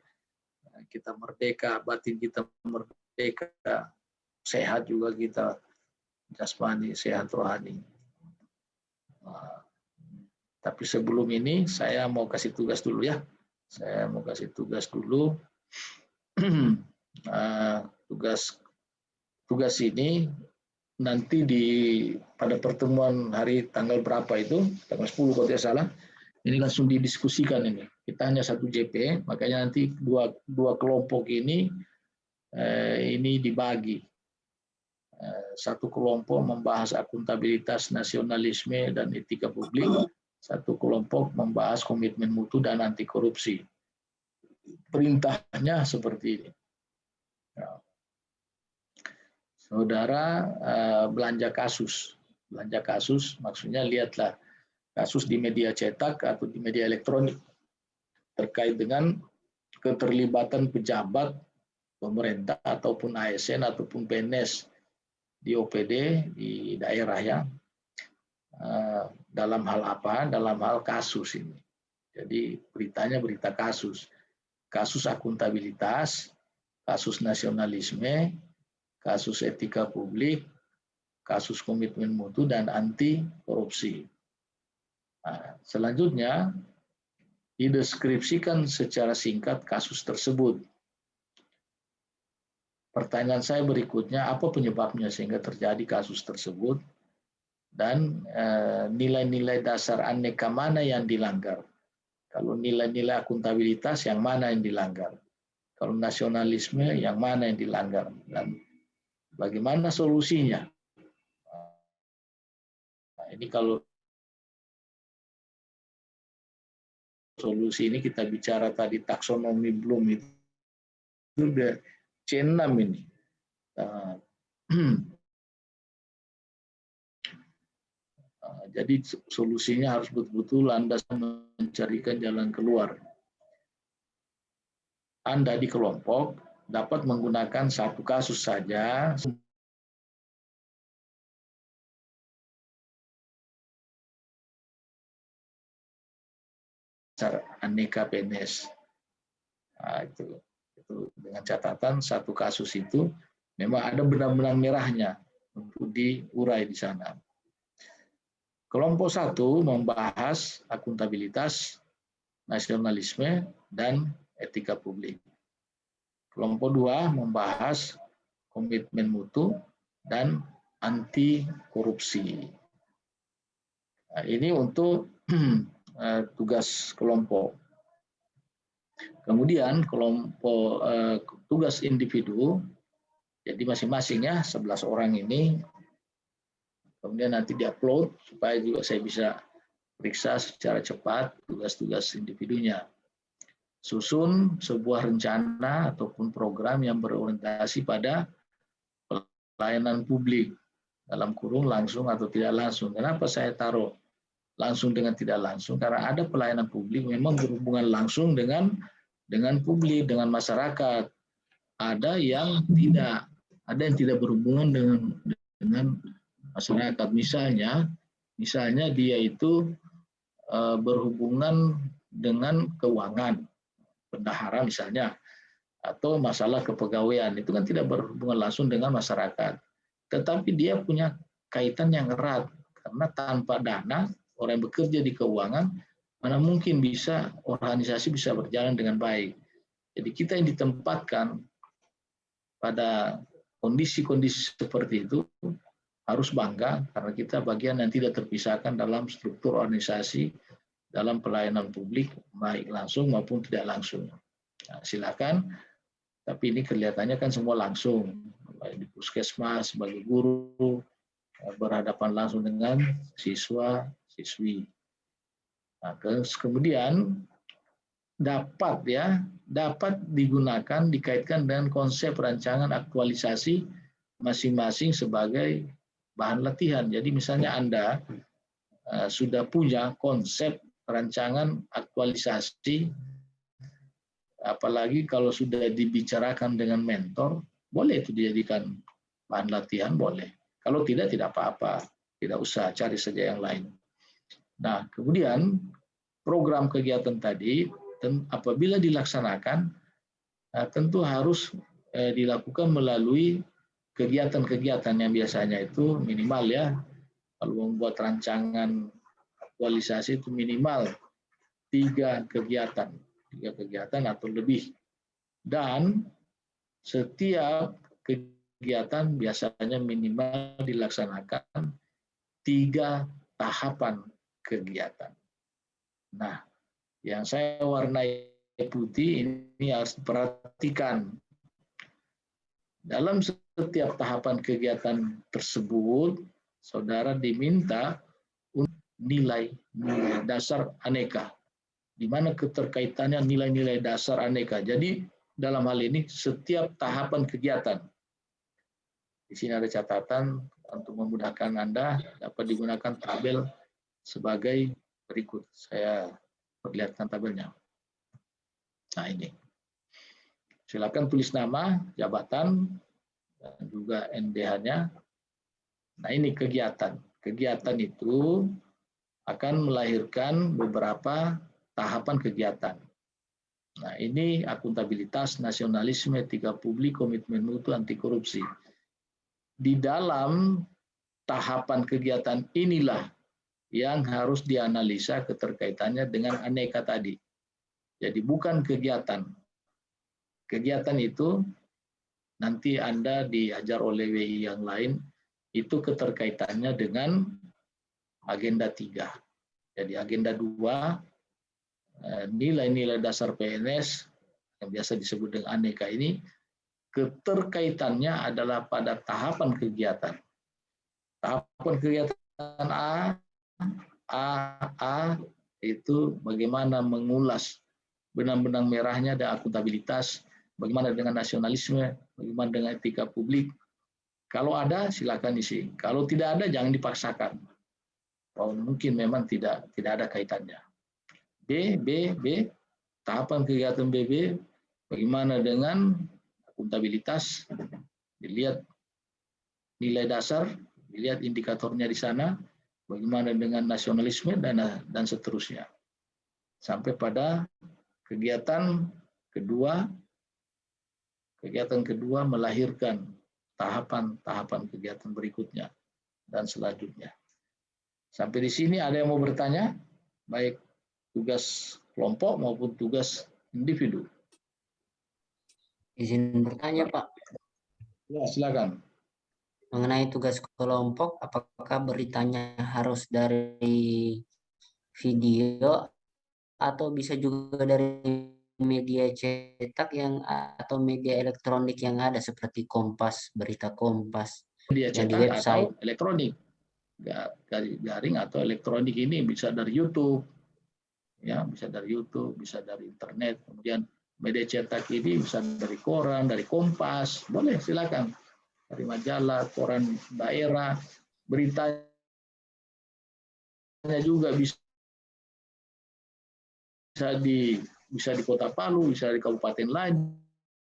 Kita merdeka, batin kita merdeka, sehat juga kita, jasmani, sehat rohani. Tapi sebelum ini saya mau kasih tugas dulu ya. Saya mau kasih tugas dulu. Tugas ini nanti pada pertemuan hari tanggal berapa itu, tanggal 10 kalau tidak salah, ini langsung didiskusikan ini. Kita hanya 1 JP, makanya nanti dua kelompok ini dibagi. Satu kelompok membahas akuntabilitas, nasionalisme, dan etika publik. Satu kelompok membahas komitmen mutu dan anti korupsi. Perintahnya seperti ini. Saudara belanja kasus. Belanja kasus maksudnya lihatlah kasus di media cetak atau di media elektronik terkait dengan keterlibatan pejabat pemerintah ataupun ASN ataupun PNS di OPD di daerah ya. Dalam hal apa? Dalam hal kasus ini. Jadi beritanya berita kasus. Kasus akuntabilitas, kasus nasionalisme, kasus etika publik, kasus komitmen mutu, dan anti korupsi. Nah, selanjutnya, dideskripsikan secara singkat kasus tersebut. Pertanyaan saya berikutnya, apa penyebabnya sehingga terjadi kasus tersebut? Dan nilai-nilai dasar aneka mana yang dilanggar? Kalau nilai-nilai akuntabilitas, yang mana yang dilanggar? Kalau nasionalisme, yang mana yang dilanggar? Dan bagaimana solusinya? Nah, ini kalau solusi ini kita bicara tadi taksonomi Bloom itu udah C6 ini. Jadi solusinya harus betul-betul Anda mencarikan jalan keluar. Anda di kelompok dapat menggunakan satu kasus saja aneka PNS. Nah, itu dengan catatan satu kasus itu memang ada benang-benang merahnya untuk diurai di sana. Kelompok 1 membahas akuntabilitas, nasionalisme, dan etika publik. Kelompok 2 membahas komitmen mutu dan anti korupsi. Nah, ini untuk tugas kelompok. Kemudian kelompok tugas individu, jadi masing-masingnya 11 orang ini, kemudian nanti diupload supaya juga saya bisa periksa secara cepat tugas-tugas individunya. Susun sebuah rencana ataupun program yang berorientasi pada pelayanan publik, dalam kurung langsung atau tidak langsung. Kenapa saya taruh langsung dengan tidak langsung? Karena ada pelayanan publik memang berhubungan langsung dengan publik, dengan masyarakat. Ada yang tidak berhubungan dengan masyarakat. Misalnya dia itu berhubungan dengan keuangan, bendahara misalnya, atau masalah kepegawaian, itu kan tidak berhubungan langsung dengan masyarakat. Tetapi dia punya kaitan yang erat, karena tanpa dana, orang yang bekerja di keuangan, mana mungkin bisa organisasi bisa berjalan dengan baik. Jadi kita yang ditempatkan pada kondisi-kondisi seperti itu harus bangga, karena kita bagian yang tidak terpisahkan dalam struktur organisasi, dalam pelayanan publik, baik langsung maupun tidak langsung. Nah, silakan, tapi ini kelihatannya kan semua langsung, baik di puskesmas, sebagai guru, berhadapan langsung dengan siswa-siswi. Nah, kemudian dapat digunakan dikaitkan dengan konsep rancangan aktualisasi masing-masing sebagai bahan latihan. Jadi misalnya Anda sudah punya konsep rancangan aktualisasi, apalagi kalau sudah dibicarakan dengan mentor, boleh itu dijadikan bahan latihan, boleh. Kalau tidak apa-apa, tidak usah, cari saja yang lain. Nah, kemudian program kegiatan tadi apabila dilaksanakan tentu harus dilakukan melalui kegiatan-kegiatan yang biasanya itu minimal ya, kalau membuat rancangan aktualisasi itu minimal 3 kegiatan atau lebih, dan setiap kegiatan biasanya minimal dilaksanakan 3 tahapan kegiatan. Nah, yang saya warnai putih ini harus diperhatikan. Dalam setiap tahapan kegiatan tersebut, saudara diminta untuk nilai dasar aneka, di mana keterkaitannya nilai-nilai dasar aneka. Jadi dalam hal ini setiap tahapan kegiatan, di sini ada catatan untuk memudahkan Anda, dapat digunakan tabel sebagai berikut. Saya perlihatkan tabelnya. Nah ini, silakan tulis nama, jabatan, dan juga NDH-nya. Nah ini kegiatan. Kegiatan itu akan melahirkan beberapa tahapan kegiatan. Nah ini akuntabilitas, nasionalisme, etika publik, komitmen mutu, anti korupsi. Di dalam tahapan kegiatan inilah yang harus dianalisa keterkaitannya dengan aneka tadi. Jadi bukan kegiatan. Kegiatan itu nanti Anda diajar oleh WI yang lain, itu keterkaitannya dengan agenda 3. Jadi agenda 2, nilai-nilai dasar PNS, yang biasa disebut dengan aneka ini, keterkaitannya adalah pada tahapan kegiatan. Tahapan kegiatan A itu bagaimana mengulas benang-benang merahnya dan akuntabilitas, bagaimana dengan nasionalisme, bagaimana dengan etika publik. Kalau ada silakan isi, kalau tidak ada jangan dipaksakan. Kalau mungkin memang tidak ada kaitannya. B, tahapan kegiatan BB, bagaimana dengan akuntabilitas, dilihat nilai dasar, dilihat indikatornya di sana, bagaimana dengan nasionalisme dan seterusnya. Sampai pada kegiatan kedua melahirkan tahapan-tahapan kegiatan berikutnya dan selanjutnya. Sampai di sini ada yang mau bertanya, baik tugas kelompok maupun tugas individu. Izin bertanya, Pak. Ya, silakan. Mengenai tugas kelompok, apakah beritanya harus dari video atau bisa juga dari media cetak atau media elektronik yang ada seperti Kompas, berita Kompas, media yang di cetak website atau elektronik, daring atau elektronik ini bisa dari YouTube, ya bisa dari YouTube, bisa dari internet. Kemudian media cetak ini bisa dari koran, dari Kompas, boleh silakan. Dari majalah, koran daerah, beritanya juga bisa di Kota Palu, bisa di kabupaten lain,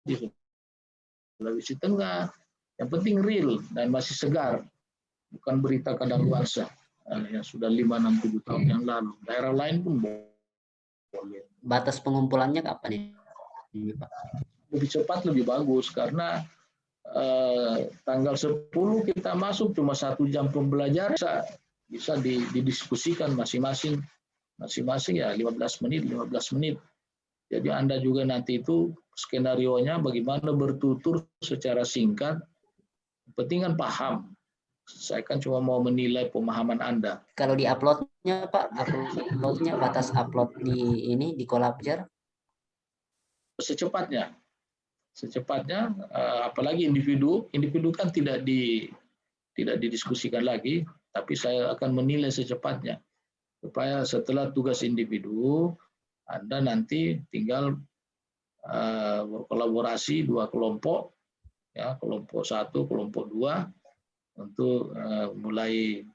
di Sulawesi Tengah. Yang penting real dan masih segar, bukan berita kadaluarsa yang sudah 5-6-7 tahun yang lalu. Daerah lain pun boleh. Batas pengumpulannya kapan ini, Pak? Lebih cepat lebih bagus karena tanggal 10 kita masuk cuma 1 jam pembelajaran, bisa didiskusikan masing-masing ya 15 menit. Jadi Anda juga nanti itu skenarionya bagaimana bertutur secara singkat, penting kan paham. Saya kan cuma mau menilai pemahaman Anda. Kalau di uploadnya Pak, batas upload di Collabjar? Secepatnya, apalagi individu kan tidak tidak didiskusikan lagi, tapi saya akan menilai secepatnya. Supaya setelah tugas individu, Anda nanti tinggal berkolaborasi 2 kelompok, ya, kelompok 1, kelompok 2, untuk mulai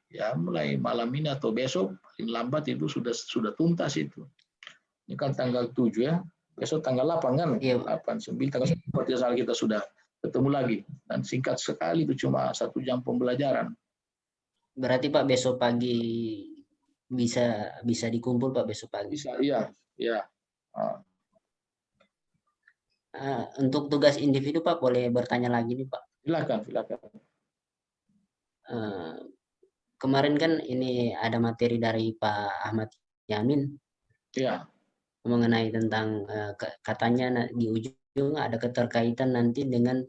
malam ini atau besok, paling lambat itu sudah tuntas itu. Ini kan tanggal 7 ya, besok tanggal 8 kan? Iya. 8, 9, tanggal 10 kita sudah ketemu lagi. Dan singkat sekali itu cuma 1 jam pembelajaran. Berarti Pak besok pagi bisa dikumpul Pak besok pagi. Bisa, iya. Untuk tugas individu Pak boleh bertanya lagi nih Pak. Silakan. Kemarin kan ini ada materi dari Pak Ahmad Yamin. Iya. Mengenai tentang katanya di ujung ada keterkaitan nanti dengan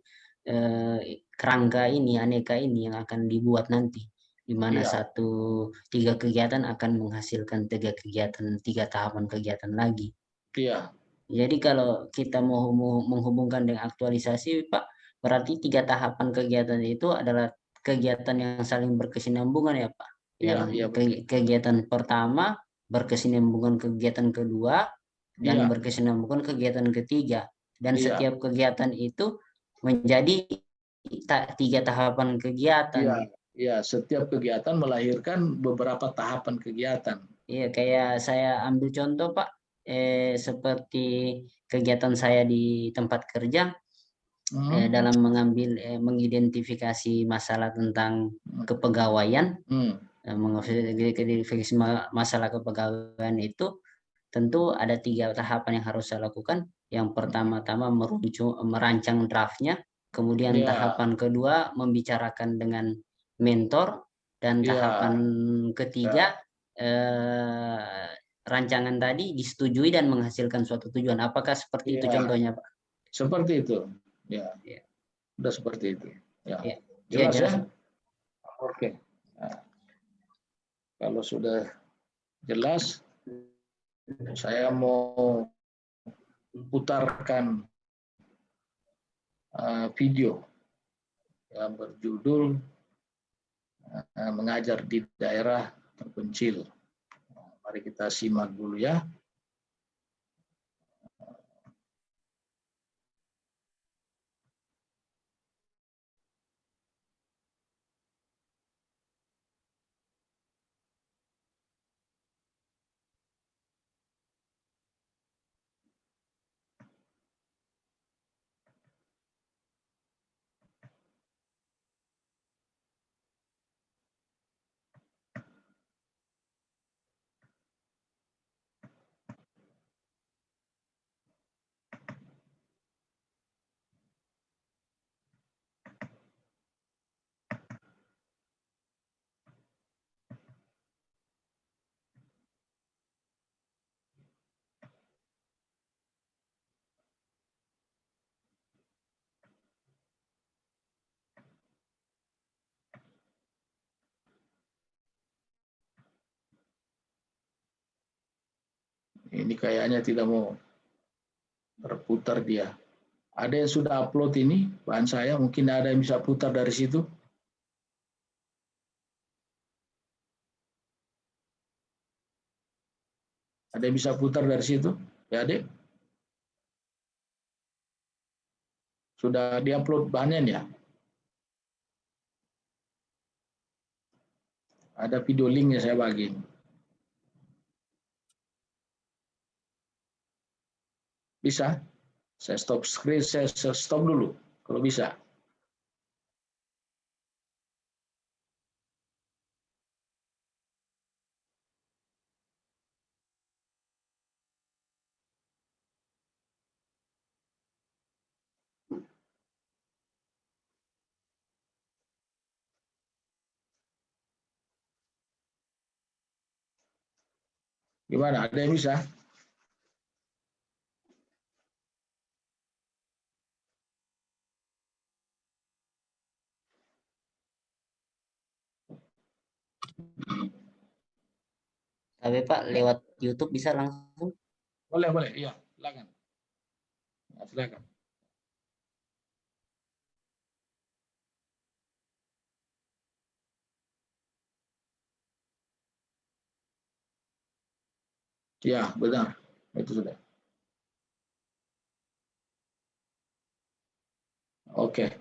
kerangka ini, aneka ini yang akan dibuat nanti, di mana 3 kegiatan akan menghasilkan 3 kegiatan, 3 tahapan kegiatan lagi. Iya. Jadi kalau kita mau menghubungkan dengan aktualisasi Pak, berarti 3 tahapan kegiatan itu adalah kegiatan yang saling berkesinambungan ya Pak. Iya, Kegiatan pertama berkesinambungan kegiatan kedua dan berkesinambungan kegiatan ketiga, dan setiap kegiatan itu menjadi 3 tahapan kegiatan. Iya, setiap kegiatan melahirkan beberapa tahapan kegiatan. Iya, kayak saya ambil contoh Pak, seperti kegiatan saya di tempat kerja, dalam mengidentifikasi masalah tentang kepegawaian, mengidentifikasi masalah kepegawaian itu tentu ada 3 tahapan yang harus saya lakukan. Yang pertama-tama merancang draftnya, kemudian tahapan kedua membicarakan dengan mentor, dan tahapan ketiga rancangan tadi disetujui dan menghasilkan suatu tujuan. Apakah seperti itu contohnya Pak? Seperti itu, ya. Sudah seperti itu. Ya. Jelas ya? Oke. Nah, kalau sudah jelas, saya mau putarkan video yang berjudul Mengajar di Daerah Terpencil. Mari kita simak dulu ya. Ini kayaknya tidak mau berputar dia. Ada yang sudah upload ini, bahan saya, mungkin ada yang bisa putar dari situ. Ada yang bisa putar dari situ? Ya, Dek? Sudah diupload bahannya ya? Ada video linknya saya bagi. Bisa? Saya stop screen, saya stop dulu kalau bisa. Gimana? Ada yang bisa? Tapi Pak, lewat YouTube bisa langsung? Boleh, iya, silakan. Nah, silakan. Ya, benar. Itu sudah. Oke.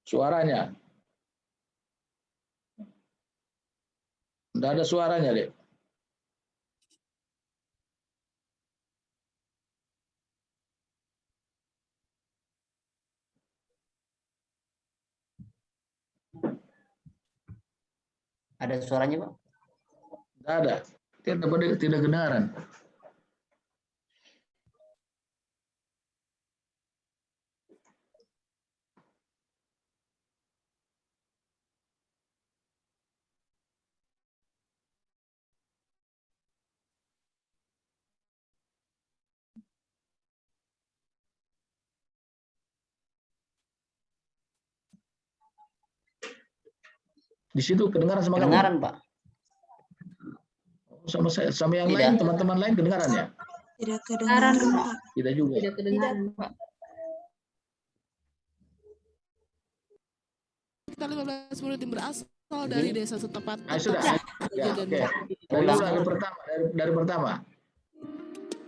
Suaranya. Tidak ada suaranya, Dek. Ada suaranya, Pak? Tidak ada. Tidak kedengaran. Di situ kedengaran sama Kedengaran, kamu? Pak. Sama saya, sama yang Tidak. lain, teman-teman lain kedengaran ya? Tidak kedengaran, Pak. Tidak juga. Tidak kedengaran. Pak. Kita 15 menit yang berasal dari desa setempat. Sudah. Ya, oke. Dari pertama.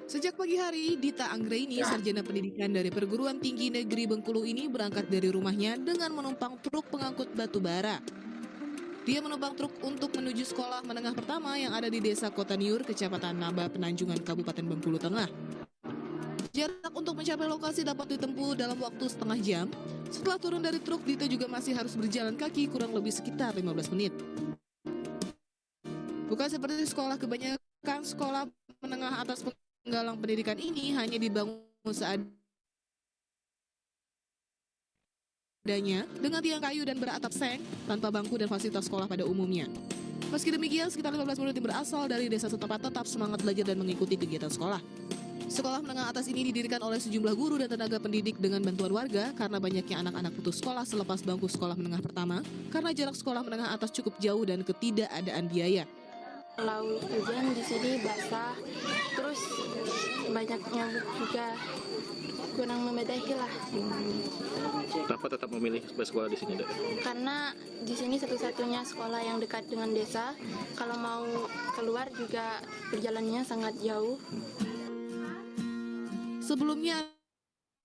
Sejak pagi hari, Dita Anggraini, sarjana pendidikan dari Perguruan Tinggi Negeri Bengkulu ini berangkat dari rumahnya dengan menumpang truk pengangkut batu bara. Dia menumpang truk untuk menuju sekolah menengah pertama yang ada di Desa Kota Niur, Kecamatan Naba, Penanjungan, Kabupaten Bengkulu Tengah. Jarak untuk mencapai lokasi dapat ditempuh dalam waktu setengah jam. Setelah turun dari truk, Dita juga masih harus berjalan kaki kurang lebih sekitar 15 menit. Bukan seperti sekolah, kebanyakan sekolah menengah atas penggalang pendidikan ini hanya dibangun seadanya dengan tiang kayu dan beratap seng tanpa bangku dan fasilitas sekolah pada umumnya. Meski demikian, sekitar 15 murid yang berasal dari desa setempat tetap semangat belajar dan mengikuti kegiatan sekolah. Sekolah menengah atas ini didirikan oleh sejumlah guru dan tenaga pendidik dengan bantuan warga karena banyaknya anak-anak putus sekolah selepas bangku sekolah menengah pertama karena jarak sekolah menengah atas cukup jauh dan ketidakadaan biaya. Kalau hujan di sini basah, terus banyak nyamuk juga, kurang memadai lah. Kenapa tetap memilih bersekolah di sini, Dek? Karena di sini satu-satunya sekolah yang dekat dengan desa. Kalau mau keluar juga perjalanannya sangat jauh. Sebelumnya,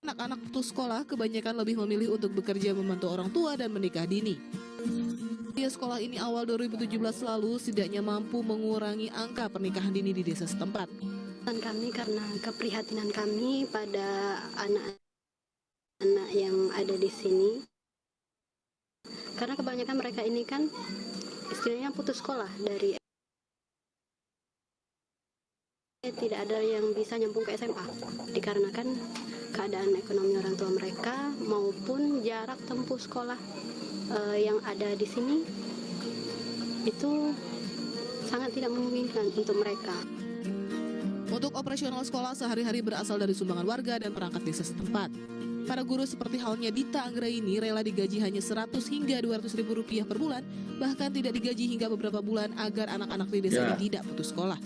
anak-anak putus sekolah kebanyakan lebih memilih untuk bekerja membantu orang tua dan menikah dini. Di sekolah ini awal 2017 lalu setidaknya mampu mengurangi angka pernikahan dini di desa setempat. Dan kami karena keprihatinan kami pada anak-anak yang ada di sini. Karena kebanyakan mereka ini kan istilahnya putus sekolah dari tidak ada yang bisa nyambung ke SMA dikarenakan keadaan ekonomi orang tua mereka maupun jarak tempuh sekolah yang ada di sini itu sangat tidak memungkinkan untuk mereka. Untuk operasional sekolah sehari-hari berasal dari sumbangan warga dan perangkat desa setempat. Para guru seperti halnya Dita Anggraini rela digaji hanya 100 hingga 200 ribu rupiah per bulan, bahkan tidak digaji hingga beberapa bulan agar anak-anak di desa ini tidak putus sekolah.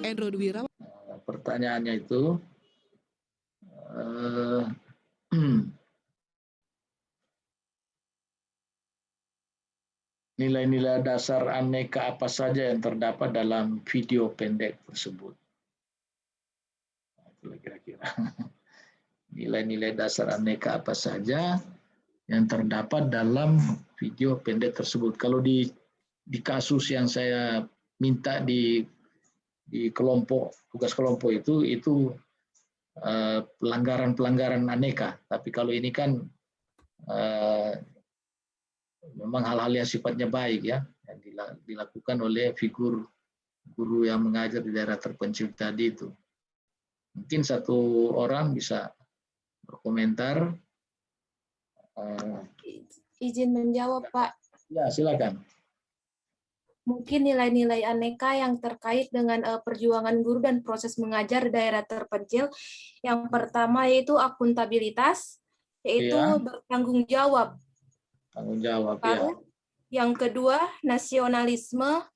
Endro Dwirawan. Pertanyaannya itu, nilai-nilai dasar aneka apa saja yang terdapat dalam video pendek tersebut? Itulah kira-kira. Nilai-nilai dasar aneka apa saja yang terdapat dalam video pendek tersebut. Kalau di kasus yang saya minta di kelompok, tugas kelompok itu pelanggaran aneka. Tapi kalau ini kan memang hal-hal yang sifatnya baik ya, yang dilakukan oleh figur guru yang mengajar di daerah terpencil tadi itu. Mungkin satu orang bisa berkomentar. Izin menjawab, Pak. Ya, silakan. Mungkin nilai-nilai aneka yang terkait dengan perjuangan guru dan proses mengajar di daerah terpencil. Yang pertama yaitu akuntabilitas, yaitu bertanggung jawab. Tanggung jawab, lalu, yang kedua, nasionalisme,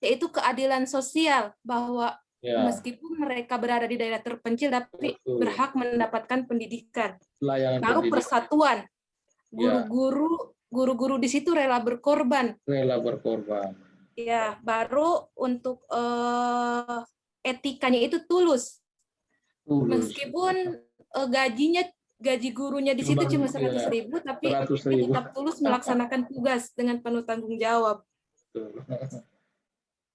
yaitu keadilan sosial, bahwa meskipun mereka berada di daerah terpencil, tapi berhak mendapatkan pendidikan. Lalu persatuan, guru-guru guru-guru di situ rela berkorban. Rela berkorban. Ya, baru untuk etikanya itu tulus. Meskipun gaji gurunya di situ cuma 100.000, tapi 100.000. tetap tulus melaksanakan tugas dengan penuh tanggung jawab.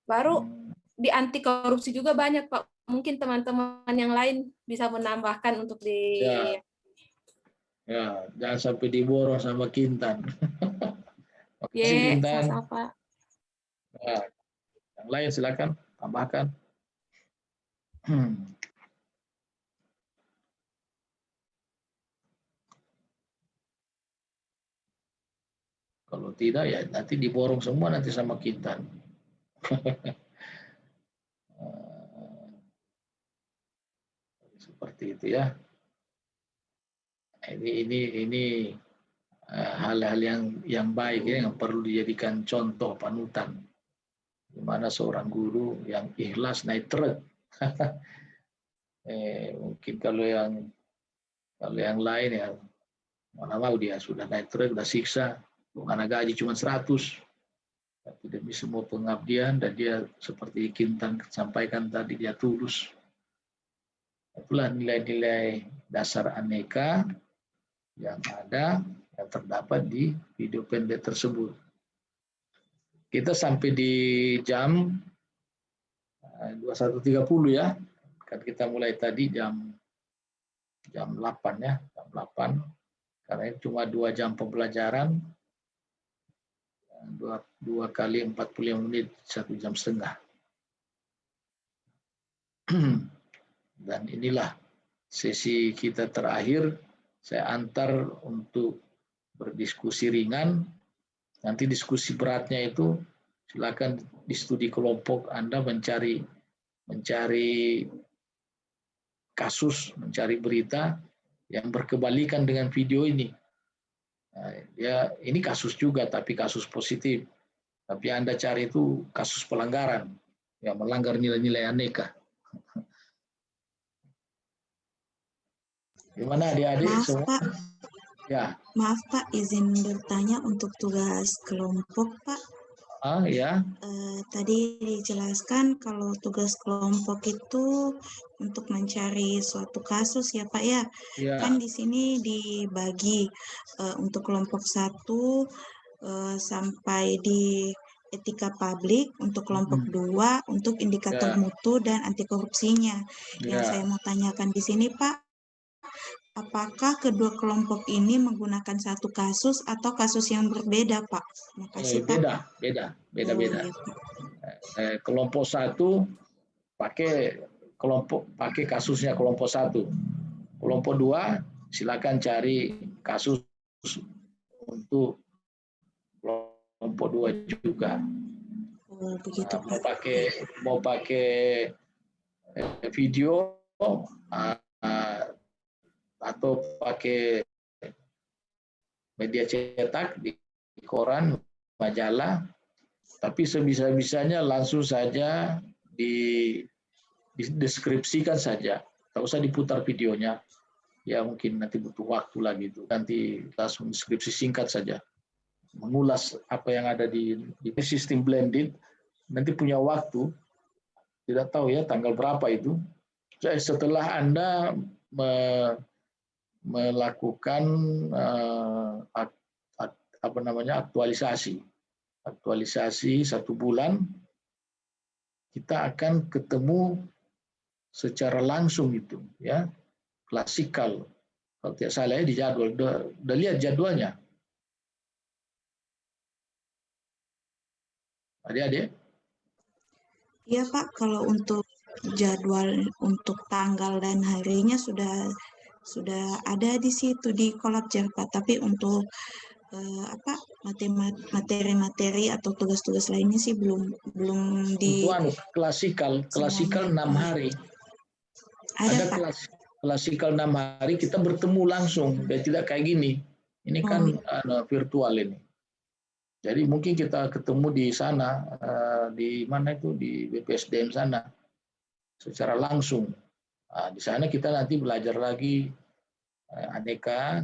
Baru di anti korupsi juga banyak, Pak. Mungkin teman-teman yang lain bisa menambahkan untuk di... Ya, jangan sampai diborong sama Kintan. Ye, Kintan. sama-sama. Ya, yang lain silakan tambahkan. Kalau tidak ya nanti diborong semua nanti sama Kintan. Seperti itu ya. Ini hal-hal yang baik ya, yang perlu dijadikan contoh panutan. Di mana seorang guru yang ikhlas naik truk. Mungkin kalau yang lain ya mana mau dia sudah naik truk, sudah siksa, karena gaji cuma 100, tapi demi semua pengabdian, dan dia seperti Kintan sampaikan tadi, dia tulus. Itulah nilai-nilai dasar aneka yang ada, yang terdapat di video pendek tersebut. Kita sampai di jam 21.30 ya, kan kita mulai tadi jam 8 ya, jam 8, karena ini cuma 2 jam pembelajaran, 2 kali 45 menit, 1 jam setengah. Dan inilah sesi kita terakhir, saya antar untuk berdiskusi ringan. Nanti diskusi beratnya itu silakan di studi kelompok Anda mencari kasus, mencari berita yang berkebalikan dengan video ini. Nah, ya ini kasus juga, tapi kasus positif. Tapi Anda cari itu kasus pelanggaran, yang melanggar nilai-nilai aneka. Gimana adik-adik semua? Pak. Ya. Maaf Pak, izin bertanya untuk tugas kelompok Pak. Ya. Tadi dijelaskan kalau tugas kelompok itu untuk mencari suatu kasus ya Pak ya. Kan di sini dibagi untuk kelompok 1 sampai di etika publik, untuk kelompok 2 untuk indikator mutu dan anti korupsinya. Yang saya mau tanyakan di sini Pak, apakah kedua kelompok ini menggunakan satu kasus atau kasus yang berbeda, Pak? Makasih, Pak. Beda. Ya, Kelompok 1 pakai kasusnya kelompok 1. Kelompok 2 silakan cari kasus untuk kelompok 2 juga. Begitu, Mau pakai video atau pakai media cetak di koran, majalah, tapi sebisa-bisanya langsung saja dideskripsikan saja, tak usah diputar videonya, ya mungkin nanti butuh waktu lagi itu, nanti langsung deskripsi singkat saja, mengulas apa yang ada di sistem blended, nanti punya waktu, tidak tahu ya tanggal berapa itu, setelah Anda melakukan aktualisasi 1 bulan, kita akan ketemu secara langsung itu ya, klasikal kalau tidak salah ya, di jadwal udah lihat jadwalnya adik-adik? Iya Pak, kalau untuk jadwal untuk tanggal dan harinya sudah ada di situ di Kolabjar Pak, tapi untuk materi-materi atau tugas-tugas lainnya sih belum di klasikal 6 hari. Ada klasikal 6 hari kita bertemu langsung, dan tidak kayak gini. Ini kan virtual ini. Jadi mungkin kita ketemu di sana, di mana itu, di BPSDM sana secara langsung. Di sana kita nanti belajar lagi aneka,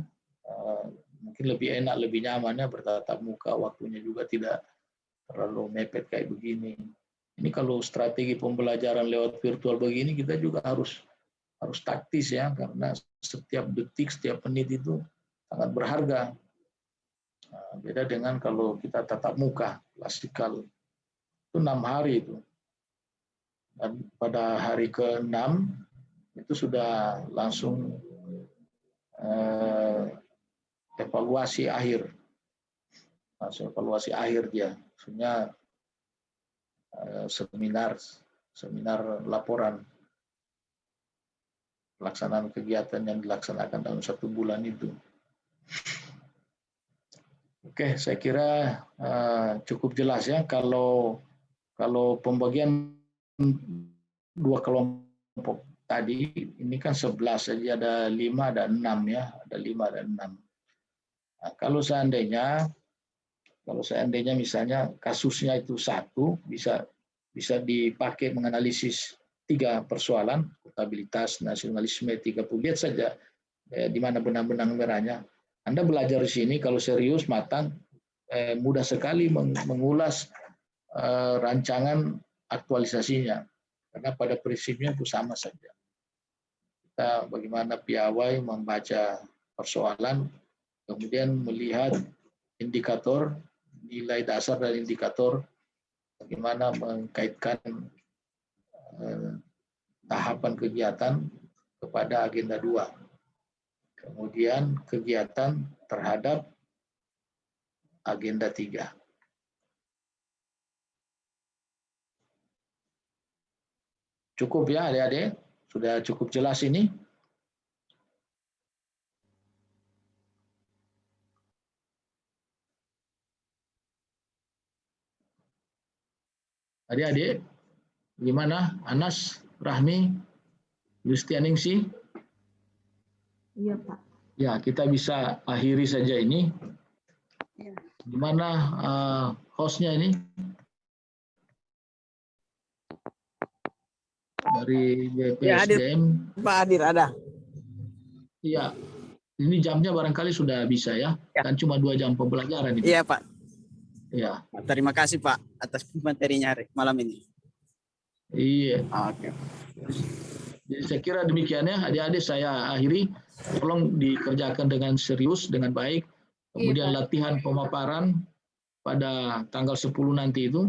Mungkin lebih enak, lebih nyamannya bertatap muka, waktunya juga tidak terlalu mepet kayak begini. Ini kalau strategi pembelajaran lewat virtual begini kita juga harus taktis ya, karena setiap detik, setiap menit itu sangat berharga. Nah, beda dengan kalau kita tatap muka, klasikal. Itu 6 hari itu. Dan pada hari ke-6 itu sudah langsung evaluasi akhir. Langsung evaluasi akhir dia. Maksudnya seminar laporan pelaksanaan kegiatan yang dilaksanakan dalam 1 bulan itu. Oke, saya kira cukup jelas ya kalau pembagian 2 kelompok tadi ini kan 11, jadi ada 5 dan 6 ya, ada 5 dan 6. Nah, kalau seandainya misalnya kasusnya itu 1 bisa dipakai menganalisis 3 persoalan, akuntabilitas, nasionalisme, 30. Lihat saja di mana benang-benang merahnya. Anda belajar di sini kalau serius matang mudah sekali mengulas rancangan aktualisasinya, karena pada prinsipnya itu sama saja. Kita bagaimana piawai membaca persoalan, kemudian melihat indikator, nilai dasar dan indikator, bagaimana mengkaitkan tahapan kegiatan kepada agenda 2. Kemudian kegiatan terhadap agenda 3. Cukup ya adik-adik? Sudah cukup jelas ini? Adik-adik, gimana? Anas, Rahmi, Yustianingsi? Iya, Pak. Ya, kita bisa akhiri saja ini. Gimana hostnya ini? Dari BPSDM. Ya, Pak Hadir, ada. Iya, ini jamnya barangkali sudah bisa ya. Kan cuma 2 jam pembelajaran ini. Iya, Pak. Ya. Terima kasih Pak atas materinya malam ini. Iya. Oke. Jadi saya kira demikian ya, adik-adik saya akhiri. Tolong dikerjakan dengan serius, dengan baik. Kemudian latihan pemaparan pada tanggal 10 nanti itu.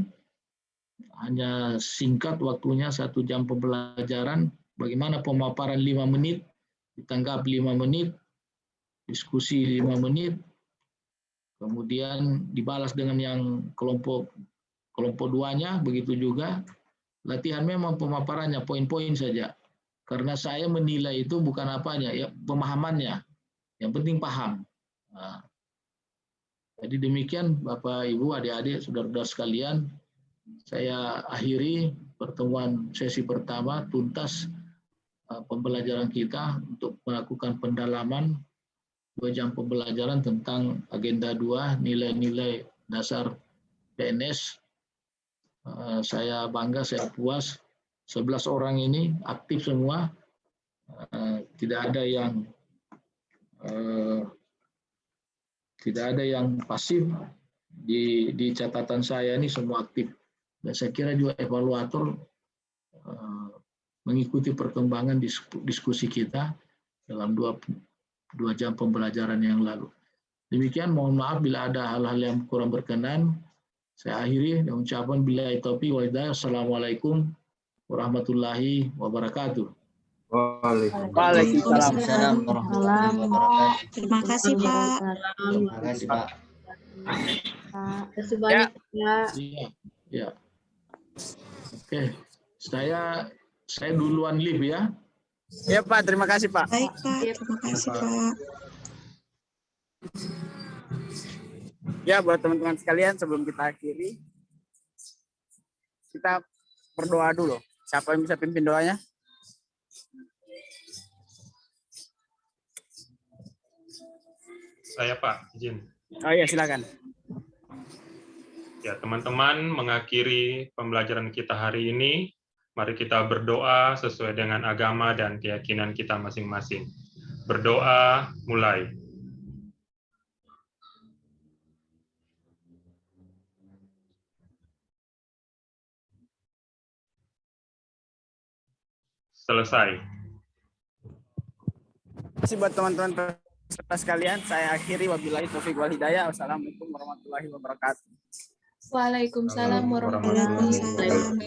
Hanya singkat waktunya 1 jam pembelajaran. Bagaimana pemaparan 5 menit, ditanggap 5 menit, diskusi 5 menit, kemudian dibalas dengan yang kelompok 2-nya, begitu juga. Latihan memang pemaparannya, poin-poin saja. Karena saya menilai itu bukan apanya, ya pemahamannya. Yang penting paham. Nah, jadi demikian Bapak, Ibu, adik-adik, saudara-saudara sekalian. Saya akhiri pertemuan sesi pertama, tuntas pembelajaran kita untuk melakukan pendalaman 2 jam pembelajaran tentang agenda 2, nilai-nilai dasar PNS. Saya bangga, saya puas. 11 orang ini aktif semua. Tidak ada yang pasif. Di catatan saya ini semua aktif. Dan saya kira juga evaluator mengikuti perkembangan diskusi kita dalam 2 jam pembelajaran yang lalu. Demikian, mohon maaf bila ada hal-hal yang kurang berkenan. Saya akhiri dengan ucapan billahi taufiq wal hidayah. Assalamualaikum warahmatullahi wabarakatuh. Waalaikumsalam. Terima kasih Pak. Terima kasih Pak. Terima kasih banyak Pak. Ya. Oke, saya duluan live ya. Ya Pak, terima kasih Pak. Baik Pak, terima kasih Pak. Ya, buat teman-teman sekalian, sebelum kita akhiri, kita berdoa dulu. Siapa yang bisa pimpin doanya? Saya Pak, izin. Oh iya, silakan. Ya, teman-teman, mengakhiri pembelajaran kita hari ini, mari kita berdoa sesuai dengan agama dan keyakinan kita masing-masing. Berdoa, mulai. selesai. Terima kasih buat teman-teman peserta sekalian. Saya akhiri, wabillahi taufiq wal hidayah. Wassalamualaikum warahmatullahi wabarakatuh. Waalaikumsalam warahmatullahi wabarakatuh.